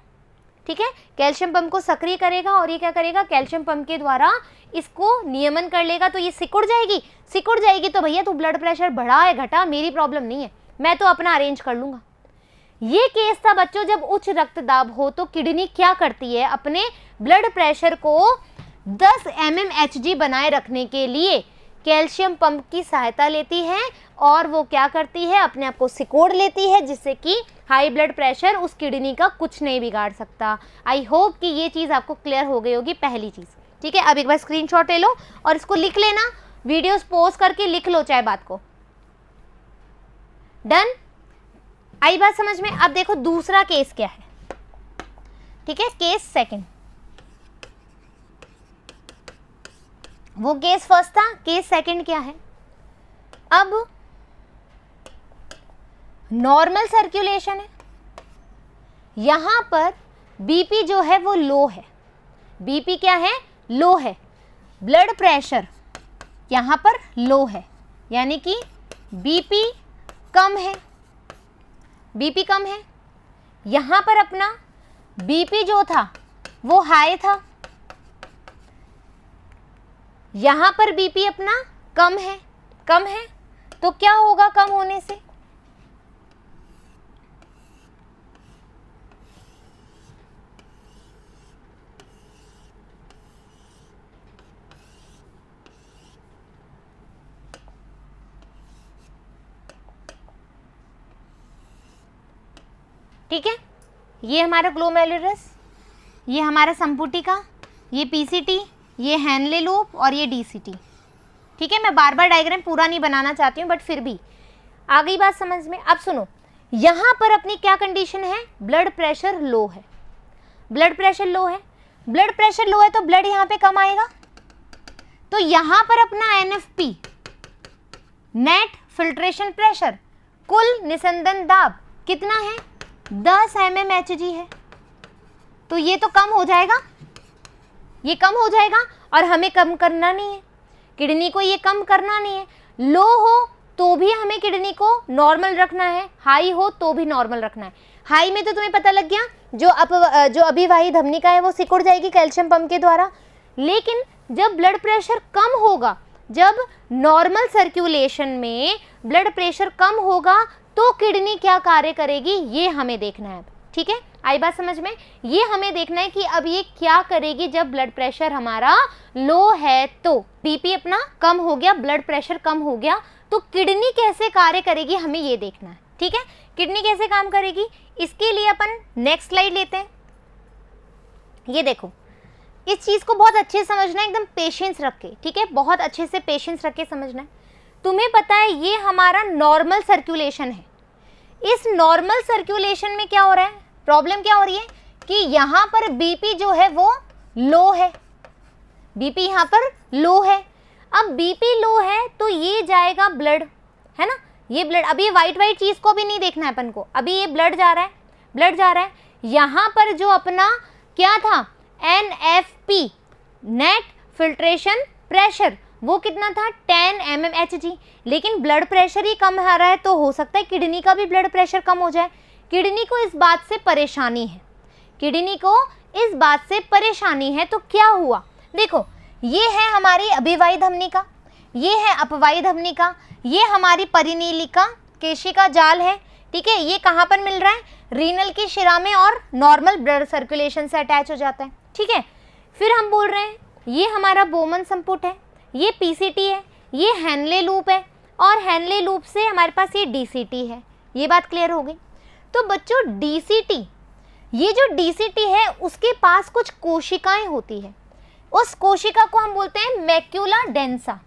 ठीक है, कैल्शियम पंप को सक्रिय करेगा और ये क्या करेगा, कैल्शियम पंप के द्वारा इसको नियमन कर लेगा। तो ये सिकुड़ जाएगी, सिकुड़ जाएगी तो भैया तू ब्लड प्रेशर बढ़ा है घटा, मेरी प्रॉब्लम नहीं है, मैं तो अपना अरेंज कर लूंगा। ये केस था बच्चों जब उच्च रक्तदाब हो तो किडनी क्या करती है, अपने ब्लड प्रेशर को 10 mmHg बनाए रखने के लिए कैल्शियम पंप की सहायता लेती है और वो क्या करती है, अपने आप को सिकोड़ लेती है, जिससे कि हाई ब्लड प्रेशर उस किडनी का कुछ नहीं बिगाड़ सकता। आई होप कि ये चीज़ आपको क्लियर हो गई होगी, पहली चीज़। ठीक है, अब एक बार स्क्रीनशॉट ले लो और इसको लिख लेना, वीडियोस पॉज करके लिख लो चाहे बात को। डन, आई बात समझ में? अब देखो दूसरा केस क्या है। ठीक है, केस सेकंड, वो केस फर्स्ट था, केस सेकंड क्या है। अब नॉर्मल सर्कुलेशन है, यहां पर बीपी जो है वो लो है, बीपी क्या है, लो है, ब्लड प्रेशर यहाँ पर लो है, यानी कि बीपी कम है, बीपी कम है। यहाँ पर अपना बीपी जो था वो हाई था, यहाँ पर बीपी अपना कम है, कम है। तो क्या होगा कम होने से? ठीक है, ये हमारा ग्लोमेरुलस, ये हमारा संपुटिका, ये पीसीटी, ये हेनले लूप और ये डीसीटी। ठीक है, मैं बार बार डायग्राम पूरा नहीं बनाना चाहती हूँ, बट फिर भी आ गई बात समझ में। अब सुनो, यहाँ पर अपनी क्या कंडीशन है? ब्लड प्रेशर लो है, ब्लड प्रेशर लो है, ब्लड प्रेशर लो है तो ब्लड यहाँ पे कम आएगा। तो यहाँ पर अपना एनएफपी, नेट फिल्ट्रेशन प्रेशर, कुल निस्संदन दाब कितना है? 10 mmHg है। तो ये तो कम हो जाएगा, ये कम हो जाएगा, और हमें कम करना नहीं है, किडनी को ये कम करना नहीं है। लो हो तो भी हमें किडनी को नॉर्मल रखना है, हाई हो तो भी नॉर्मल रखना है। हाई में तो तुम्हें पता लग गया, जो अभिवाही धमनिका है वो सिकुड़ जाएगी कैल्शियम पंप के द्वारा। लेकिन जब ब्लड प्रेशर कम होगा, जब नॉर्मल सर्कुलेशन में ब्लड प्रेशर कम होगा, तो किडनी क्या कार्य करेगी, ये हमें देखना है। ठीक है, आई बात समझ में? ये हमें देखना है कि अब ये क्या करेगी जब ब्लड प्रेशर हमारा लो है। तो बीपी अपना कम हो गया, ब्लड प्रेशर कम हो गया, तो किडनी कैसे कार्य करेगी हमें ये देखना है। ठीक है, किडनी कैसे काम करेगी, इसके लिए अपन नेक्स्ट स्लाइड लेते हैं। ये देखो, इस चीज को बहुत अच्छे से समझना है, एकदम पेशेंस रख के। ठीक है, बहुत अच्छे से पेशेंस रख के समझना है। तुम्हें पता है ये हमारा नॉर्मल सर्कुलेशन है। इस नॉर्मल सर्कुलेशन में क्या हो रहा है, प्रॉब्लम क्या हो रही है कि यहाँ पर बीपी जो है वो लो है, बीपी यहाँ पर लो है। अब बीपी लो है तो ये जाएगा ब्लड, है ना, ये ब्लड। अभी ये वाइट वाइट चीज को भी नहीं देखना है अपन को, अभी ये ब्लड जा रहा है, ब्लड जा रहा है। यहाँ पर जो अपना क्या था, NFP, नेट फिल्ट्रेशन प्रेशर, वो कितना था 10 mmHg। लेकिन ब्लड प्रेशर ही कम आ रहा है, तो हो सकता है किडनी का भी ब्लड प्रेशर कम हो जाए। किडनी को इस बात से परेशानी है, किडनी को इस बात से परेशानी है। तो क्या हुआ, देखो ये है हमारी अभिवाही धमनिका, ये है अपवाही धमनिका, ये हमारी परिनीलिका केशिका जाल है। ठीक है, ये कहाँ पर मिल रहा है, रीनल की शिरा में, और नॉर्मल ब्लड सर्कुलेशन से अटैच हो जाता है। ठीक है, फिर हम बोल रहे हैं ये हमारा बोमन संपुट है, ये पीसीटी है, ये हेनले लूप है, और हेनले लूप से हमारे पास ये डीसीटी है। ये बात क्लियर हो गई। तो बच्चों डीसीटी, ये जो डीसीटी है उसके पास कुछ कोशिकाएं होती है, उस कोशिका को हम बोलते हैं मैक्यूला डेंसा।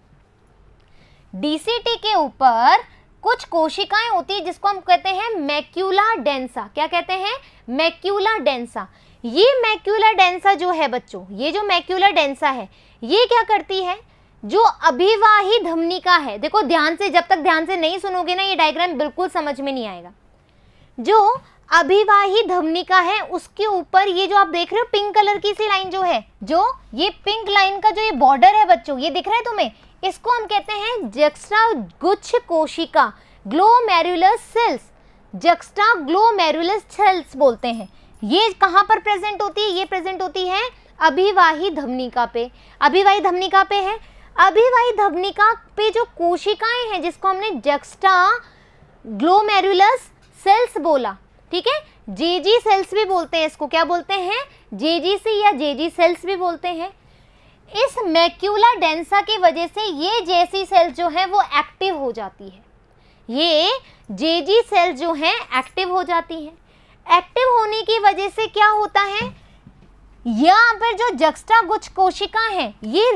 डीसीटी के ऊपर कुछ कोशिकाएं होती है जिसको हम कहते हैं मैक्यूला डेंसा। क्या कहते हैं, मैक्यूला डेंसा। ये मैक्यूला डेंसा जो है बच्चों, ये जो मैक्यूला डेंसा है, ये क्या करती है, जो अभिवाही धमनिका है, देखो ध्यान से, जब तक ध्यान से नहीं सुनोगे ना ये डायग्राम बिल्कुल समझ में नहीं आएगा। जो अभिवाही धमनिका है उसके ऊपर ये जो आप देख रहे हो पिंक कलर की सी लाइन जो है, जो ये पिंक लाइन का जो ये बॉर्डर है बच्चों, ये दिख रहा है तुम्हें, इसको हम कहते हैं जक्स्टागुच्छ कोशिका, ग्लोमेरुलस सेल्स, जक्स्टाग्लोमेरुलस सेल्स बोलते हैं। ये कहाँ पर प्रेजेंट होती है, ये प्रेजेंट होती है अभिवाही धमनिका पे। अभिवाही धमनिका पे है, अभिवाही धमनिका पे जो कोशिकाएं हैं जिसको हमने जक्स्टाग्लोमेरुलस सेल्स बोला। ठीक है, जेजी सेल्स भी बोलते हैं इसको, क्या बोलते हैं, जेजीसी या जेजी सेल्स भी बोलते हैं। इस मैक्यूला डेंसा की वजह से ये जेसी सेल्स जो है वो एक्टिव हो जाती है, ये जेजी सेल्स जो हैं एक्टिव हो जाती हैं। एक्टिव होने की वजह से क्या होता है, यहाँ पर जो जक्स्टागुच्छ कोशिका है, ये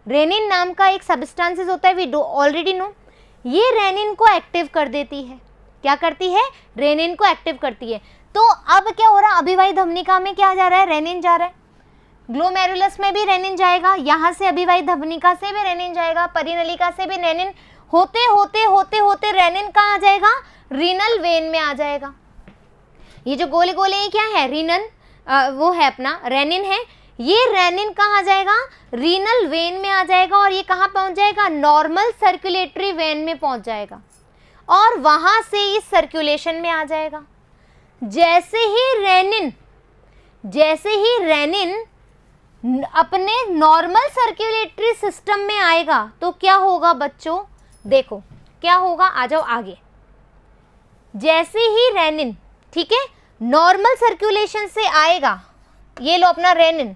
रेनिन नाम का एक सब्सटेंसेस होता है, वी ऑलरेडी नो, ये रेनिन को एक्टिव कर देती है। क्या करती है, रेनिन को एक्टिव करती है। तो अब क्या हो रहा है, अभिवाही धमनिका में क्या जा रहा है, रेनिन जा रहा है, ग्लोमेरुलस में भी रेनिन जाएगा, यहाँ से अभिवाही धमनिका से भी रेनिन जाएगा, परिनलिका से भी रेनिन, होते होते होते होते रेनिन कहाँ आ जाएगा, रीनल वेन में आ जाएगा। ये जो गोले गोले क्या है, रीनल वो है अपना रेनिन है, ये रेनिन कहाँ आ जाएगा, रीनल वेन में आ जाएगा और ये कहाँ पहुंच जाएगा, नॉर्मल सर्कुलेटरी वेन में पहुंच जाएगा और वहां से इस सर्कुलेशन में आ जाएगा। जैसे ही रेनिन अपने नॉर्मल सर्कुलेटरी सिस्टम में आएगा तो क्या होगा बच्चों, देखो क्या होगा, आ जाओ आगे। जैसे ही रेनिन, ठीक है, नॉर्मल सर्कुलेशन से आएगा, ये लो अपना रेनिन,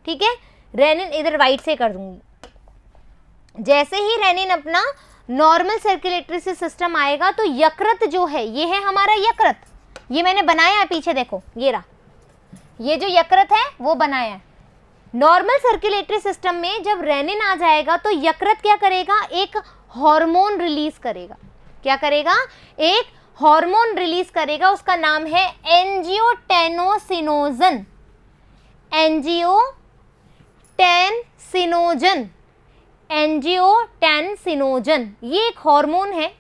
ठीक है, रेनिन इधर वाइट से कर दूंगी। जैसे ही रेनिन अपना नॉर्मल सर्कुलेटरी से सिस्टम आएगा तो यकृत जो है, ये है हमारा यकृत, ये मैंने बनाया है पीछे देखो, ये रहा, ये जो यकृत है वो बनाया है। नॉर्मल सर्कुलेटरी सिस्टम में जब रेनिन आ जाएगा तो यकृत क्या करेगा, एक हार्मोन रिलीज करेगा। क्या करेगा, एक हार्मोन रिलीज करेगा, उसका नाम है एंजियोटेनोसिनोजन। एंजियोटेनसिनोजन, एंजियोटेनसिनोजन, ये एक हार्मोन है।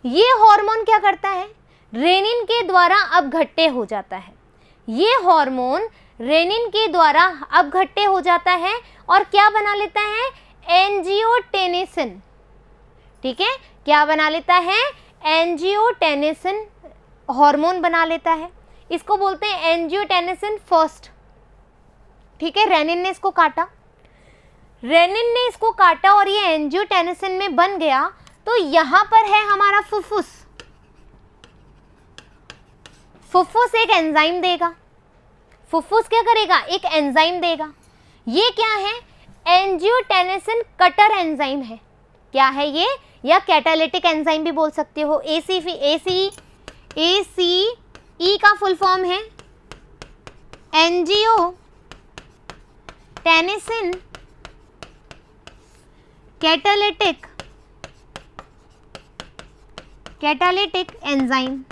ये हार्मोन क्या करता है, रेनिन के द्वारा अपघट्य हो जाता है। ये हार्मोन रेनिन के द्वारा अपघट्य हो जाता है और क्या बना लेता है, एंजियोटेनिसिन। ठीक है, क्या बना लेता है, एंजियोटेनिसिन हार्मोन बना लेता है। इसको बोलते हैं एंजियोटेनिसिन फर्स्ट। ठीक है, रेनिन ने इसको काटा, रेनिन ने इसको काटा और ये एंजियोटेनिसिन में बन गया। तो यहां पर है हमारा फुफ्फुस, फुफ्फुस एक एंजाइम देगा। फुफ्फुस क्या करेगा, एक एंजाइम देगा। ये क्या है, एंजियोटेनिसिन कटर एंजाइम है। क्या है ये, या कैटालिटिक एंजाइम भी बोल सकते हो। ACE का फुल फॉर्म है एंजियोटेनिसिन कैटालिटिक एंजाइम।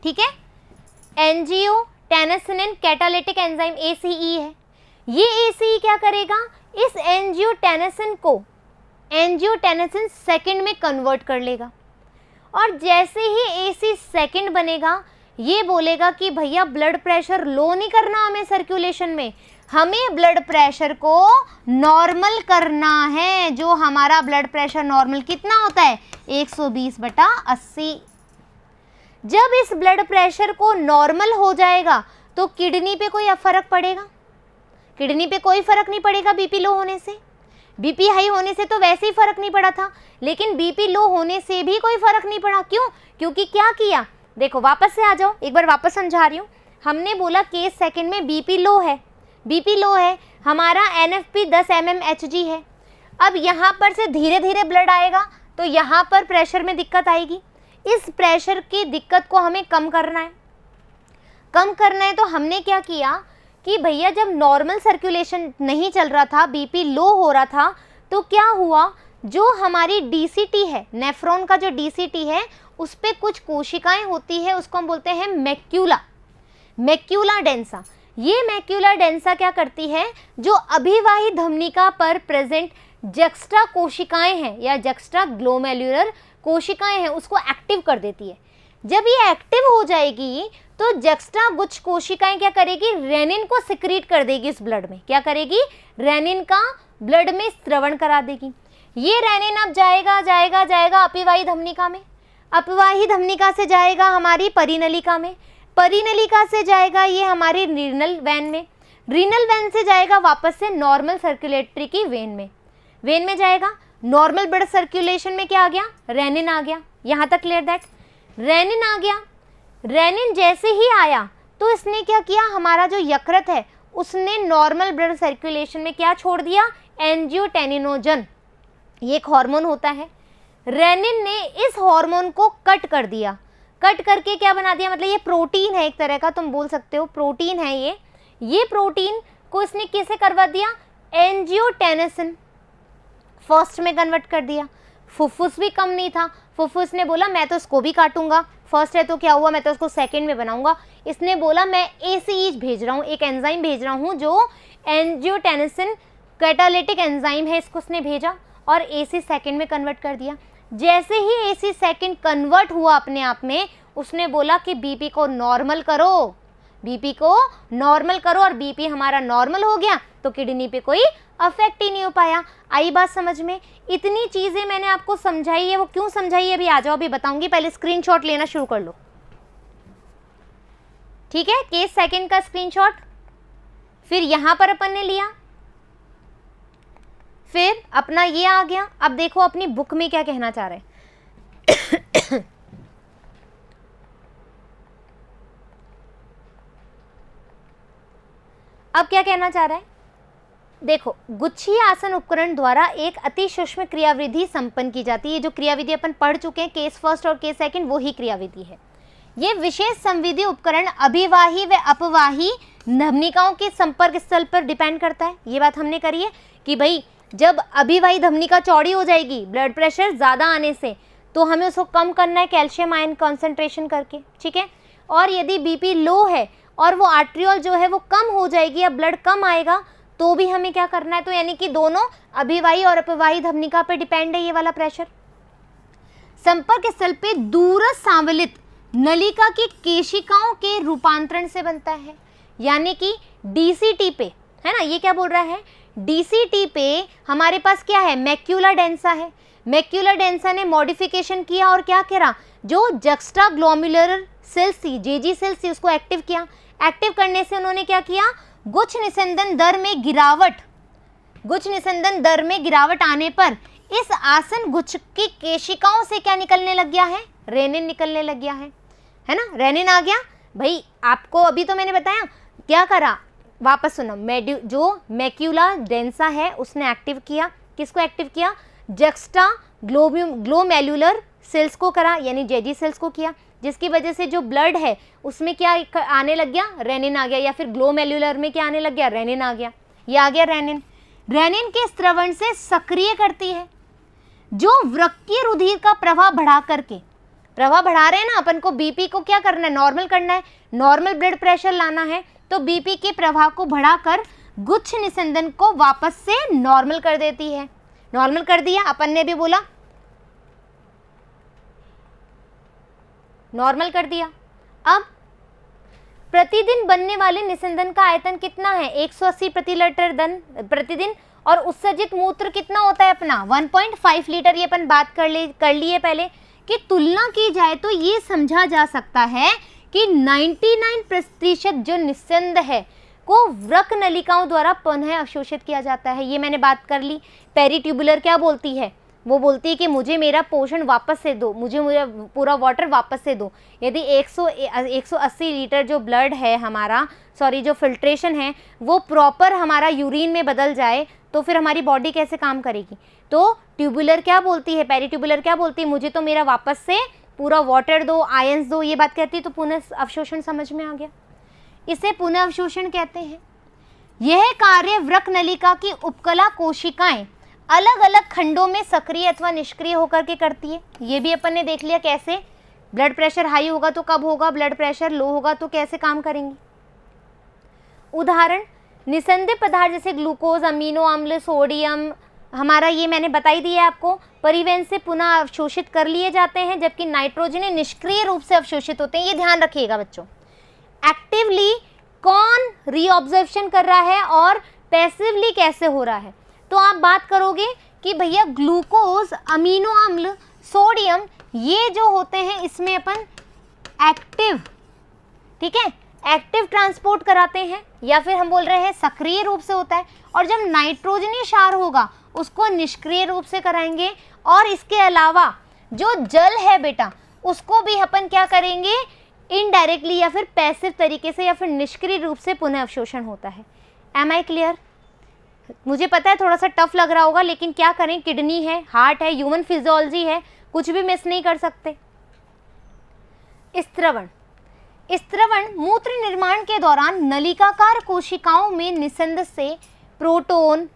ठीक है, एंजियोटेनिसिन कैटालिटिक एंजाइम ACE है। ये ACE क्या करेगा, इस एंजियोटेनिसिन को एंजियोटेनिसिन सेकंड में कन्वर्ट कर लेगा और जैसे ही AC सेकंड बनेगा, ये बोलेगा कि भैया ब्लड प्रेशर लो नहीं करना हमें सर्कुलेशन में, हमें ब्लड प्रेशर को नॉर्मल करना है। जो हमारा ब्लड प्रेशर नॉर्मल कितना होता है, 120/80। जब इस ब्लड प्रेशर को नॉर्मल हो जाएगा तो किडनी पे कोई फर्क पड़ेगा, किडनी पे कोई फर्क नहीं पड़ेगा। बीपी लो होने से, बीपी हाई होने से तो वैसे ही फर्क नहीं पड़ा था, लेकिन बीपी लो होने से भी कोई फर्क नहीं पड़ा। क्यों, क्योंकि क्या किया, देखो वापस से आ जाओ, एक बार वापस समझा रही हूँ। हमने बोला केस सेकंड में बीपी लो है, बीपी लो है, हमारा NFP 10 mmHg है। अब यहाँ पर से धीरे धीरे ब्लड आएगा तो यहाँ पर प्रेशर में दिक्कत आएगी। इस प्रेशर की दिक्कत को हमें कम करना है, कम करना है। तो हमने क्या किया कि भैया जब नॉर्मल सर्कुलेशन नहीं चल रहा था, बीपी लो हो रहा था, तो क्या हुआ, जो हमारी DCT है, नेफ्रॉन का जो DCT है, उस पर कुछ कोशिकाएं होती है, उसको हम बोलते हैं मैक्यूला, मैक्यूला डेंसा। ये मैक्यूला डेंसा क्या करती है, जो अभिवाही धमनिका पर प्रेजेंट जक्स्ट्रा कोशिकाएं हैं या जक्स्ट्रा ग्लोमेरुलर कोशिकाएं हैं, उसको एक्टिव कर देती है। जब ये एक्टिव हो जाएगी तो जक्स्ट्रा गुच्छ कोशिकाएं क्या करेगी, रेनिन को सिक्रीट कर देगी इस ब्लड में। क्या करेगी, रेनिन का ब्लड में स्रवण करा देगी। ये रेनिन अब जाएगा जाएगा जाएगा अपिवाही धमनिका में, अपिवाही धमनिका से जाएगा हमारी परिनलिका में, परिनलिका से जाएगा ये हमारी रीनल वैन में, रीनल वैन से जाएगा वापस से नॉर्मल सर्कुलेटरी की वेन में, वेन में जाएगा। नॉर्मल ब्लड सर्कुलेशन में क्या आ गया, रेनिन आ गया। यहाँ तक क्लियर दैट, रेनिन आ गया। रेनिन जैसे ही आया तो इसने क्या किया, हमारा जो यकृत है उसने नॉर्मल ब्लड सर्कुलेशन में क्या छोड़ दिया, एंजियोटेनिनोजन, ये एक हार्मोन होता है। रेनिन ने इस हार्मोन को कट कर दिया, कट करके क्या बना दिया, मतलब ये प्रोटीन है एक तरह का, तुम बोल सकते हो प्रोटीन है ये प्रोटीन को इसने कैसे करवा दिया, एंजियोटेनिसिन फर्स्ट में कन्वर्ट कर दिया। फुफ्फुस भी कम नहीं था, फुफ्फुस ने बोला मैं तो इसको भी काटूंगा, फर्स्ट है तो क्या हुआ, मैं तो उसको सेकंड में बनाऊंगा। इसने बोला मैं ACE भेज रहा हूँ, एक एंजाइम भेज रहा हूँ जो एंजियोटेनिसिन कैटालिटिक एंजाइम है, इसको उसने भेजा और AC सेकंड में कन्वर्ट कर दिया। जैसे ही AC सेकंड कन्वर्ट हुआ अपने आप में, उसने बोला कि बीपी को नॉर्मल करो, बीपी को नॉर्मल करो और बीपी हमारा नॉर्मल हो गया तो किडनी पे कोई अफेक्ट ही नहीं हो पाया। आई बात समझ में? इतनी चीजें मैंने आपको समझाई है, वो क्यों समझाई है अभी आ जाओ, अभी बताऊंगी, पहले स्क्रीनशॉट लेना शुरू कर लो। ठीक है, केस सेकंड का स्क्रीनशॉट, फिर यहां पर अपन ने लिया, फिर अपना ये आ गया। अब देखो अपनी बुक में क्या कहना चाह रहे हैं। अब क्या कहना चाह रहा है, देखो, गुच्छी आसन उपकरण द्वारा एक अति सूक्ष्म क्रियाविधि संपन्न की जाती है। ये जो क्रियाविधि अपन पढ़ चुके हैं केस फर्स्ट और केस सेकंड, वो ही क्रियाविधि है। ये विशेष संविधि उपकरण अभिवाही व अपवाही धमनिकाओं के संपर्क स्थल पर डिपेंड करता है। ये बात हमने करी है कि भाई जब अभिवाही धमनिका चौड़ी हो जाएगी ब्लड प्रेशर ज़्यादा आने से, तो हमें उसको कम करना है कैल्शियम आयन कॉन्सेंट्रेशन करके, ठीक है। और यदि बीपी लो है और वो आर्ट्रियोल जो है वो कम हो जाएगी या ब्लड कम आएगा, तो भी हमें क्या करना है, तो यानी कि दोनों अभिवाही और अपवाही धमनिका पे डिपेंड है ये वाला प्रेशर। संपर्क स्थल पे दूरस्थ सांवलित नलिका की केशिकाओं के रूपांतरण से बनता है, यानी कि डीसीटी पे, है ना, ये क्या बोल रहा है, डीसीटी पे हमारे पास क्या है, मैक्यूला डेंसा है। मैक्यूला डेंसा ने मॉडिफिकेशन किया और क्या करा, जो जक्स्टा ग्लोम्युलर सेल्स थी, जेजी सेल्स थी, उसको एक्टिव किया। एक्टिव करने से उन्होंने क्या किया, गुच्छ निस्संदन दर में गिरावट आने पर इस आसन गुच्छ की केशिकाओं से क्या निकलने लग गया है, रेनिन निकलने लग गया है ना, रेनिन आ गया। भाई आपको अभी तो मैंने बताया क्या करा, वापस सुनो, जो मैक्यूला डेंसा है उसने एक्टिव किया, किसको एक्टिव किया, जक्स्टा ग्लोमेरुलर सेल्स को करा, यानी जेजी सेल्स को किया, जिसकी वजह से जो ब्लड है उसमें क्या आने लग गया, रेनिन आ गया, या फिर ग्लोमेरुलर में क्या आने लग गया, रेनिन आ गया। ये आ गया रेनिन। रेनिन के स्त्रवण से सक्रिय करती है, जो वृक्कीय रुधिर का प्रवाह बढ़ा करके, प्रवाह बढ़ा रहे हैं ना अपन को, बीपी को क्या करना है, नॉर्मल करना है, नॉर्मल ब्लड प्रेशर लाना है, तो बीपी के प्रवाह को बढ़ाकर गुच्छ निस्संदन को वापस से नॉर्मल कर देती है। नॉर्मल कर दिया, अपन ने भी बोला नॉर्मल कर दिया। अब प्रतिदिन बनने वाले निस्संदन का आयतन कितना है, 180 प्रति लीटर प्रतिदिन, और उत्सर्जित मूत्र कितना होता है अपना, 1.5 लीटर। ये अपन बात कर लिए पहले कि तुलना की जाए तो ये समझा जा सकता है कि 99% जो निस्संद है को वृक्क नलिकाओं द्वारा पुनः अवशोषित किया जाता है। ये मैंने बात कर ली। पेरीट्यूबुलर क्या बोलती है, वो बोलती है कि मुझे मेरा पोषण वापस से दो, मुझे पूरा वाटर वापस से दो। यदि 180 लीटर जो ब्लड है हमारा, जो फिल्ट्रेशन है वो प्रॉपर हमारा यूरिन में बदल जाए, तो फिर हमारी बॉडी कैसे काम करेगी। तो ट्यूबुलर क्या बोलती है, पेरीट्यूबुलर क्या बोलती है, मुझे तो मेरा वापस से पूरा वाटर दो, आयंस दो, ये बात कहती है। तो पुनः अवशोषण समझ में आ गया, इसे पुनः अवशोषण कहते हैं। यह कार्य वृक्क नलिका की उपकला कोशिकाएं अलग अलग खंडों में सक्रिय अथवा निष्क्रिय होकर के करती है। ये भी अपन ने देख लिया कैसे, ब्लड प्रेशर हाई होगा तो कब होगा, ब्लड प्रेशर लो होगा तो कैसे काम करेंगी। उदाहरण, निस्संदिग्ध पदार्थ जैसे ग्लूकोज, अमीनो अम्ल, सोडियम, हमारा ये मैंने बताई दिया आपको, परिवहन से पुनः अवशोषित कर लिए जाते हैं, जबकि नाइट्रोजन निष्क्रिय रूप से अवशोषित होते हैं। ये ध्यान रखिएगा बच्चों। एक्टिवली कौन रीऑब्जर्वेशन कर रहा है और पैसिवली कैसे हो रहा है। तो आप बात करोगे कि भैया ग्लूकोज, अमीनो अम्ल, सोडियम, ये जो होते हैं इसमें अपन एक्टिव, ठीक है, एक्टिव ट्रांसपोर्ट कराते हैं, या फिर हम बोल रहे हैं सक्रिय रूप से होता है। और जब नाइट्रोजनी क्षार होगा उसको निष्क्रिय रूप से कराएंगे। और इसके अलावा जो जल है बेटा, उसको भी अपन क्या करेंगे, इनडायरेक्टली या फिर पैसिव तरीके से या फिर निष्क्रिय रूप से पुनः अवशोषण होता है। Am I clear? मुझे पता है थोड़ा सा टफ लग रहा होगा, लेकिन क्या करें, किडनी है, हार्ट है, ह्यूमन फिजियोलॉजी है, कुछ भी मिस नहीं कर सकते। स्त्रवण, स्त्रवण मूत्र निर्माण के दौरान नलिकाकार कोशिकाओं में निस्संद से प्रोटोन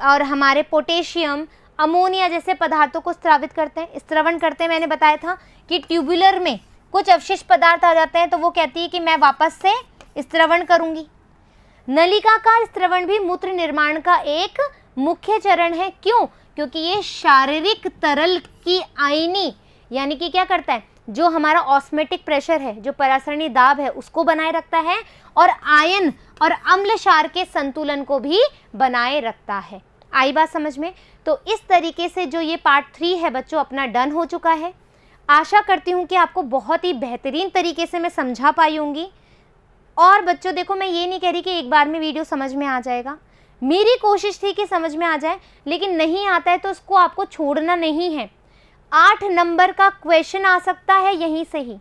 और हमारे पोटेशियम, अमोनिया जैसे पदार्थों को स्रावित करते हैं, स्त्रवण करते हैं। मैंने बताया था कि ट्यूबुलर में कुछ अवशिष्ट पदार्थ आ जाते हैं तो वो कहती है कि मैं वापस से स्त्रवण करूंगी। नलिकाकार स्त्रवण भी मूत्र निर्माण का एक मुख्य चरण है। क्यों? क्योंकि ये शारीरिक तरल की आयनी, यानी कि क्या करता है, जो हमारा ऑस्मेटिक प्रेशर है, जो परासरणी दाब है, उसको बनाए रखता है, और आयन और अम्ल क्षार के संतुलन को भी बनाए रखता है। आई बात समझ में? तो इस तरीके से जो ये पार्ट 3 है बच्चों अपना डन हो चुका है। आशा करती हूँ कि आपको बहुत ही बेहतरीन तरीके से मैं समझा पाई होंगी। और बच्चों देखो, मैं ये नहीं कह रही कि एक बार में वीडियो समझ में आ जाएगा, मेरी कोशिश थी कि समझ में आ जाए, लेकिन नहीं आता है तो उसको आपको छोड़ना नहीं है। 8 नंबर का क्वेश्चन आ सकता है यहीं से ही,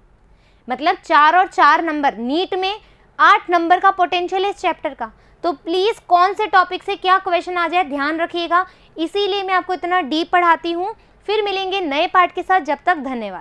मतलब 4 और 4 नंबर, नीट में 8 नंबर का पोटेंशियल है इस चैप्टर का। तो प्लीज़ कौन से टॉपिक से क्या क्वेश्चन आ जाए ध्यान रखिएगा, इसीलिए मैं आपको इतना डीप पढ़ाती हूँ। फिर मिलेंगे नए पार्ट के साथ, जब तक धन्यवाद।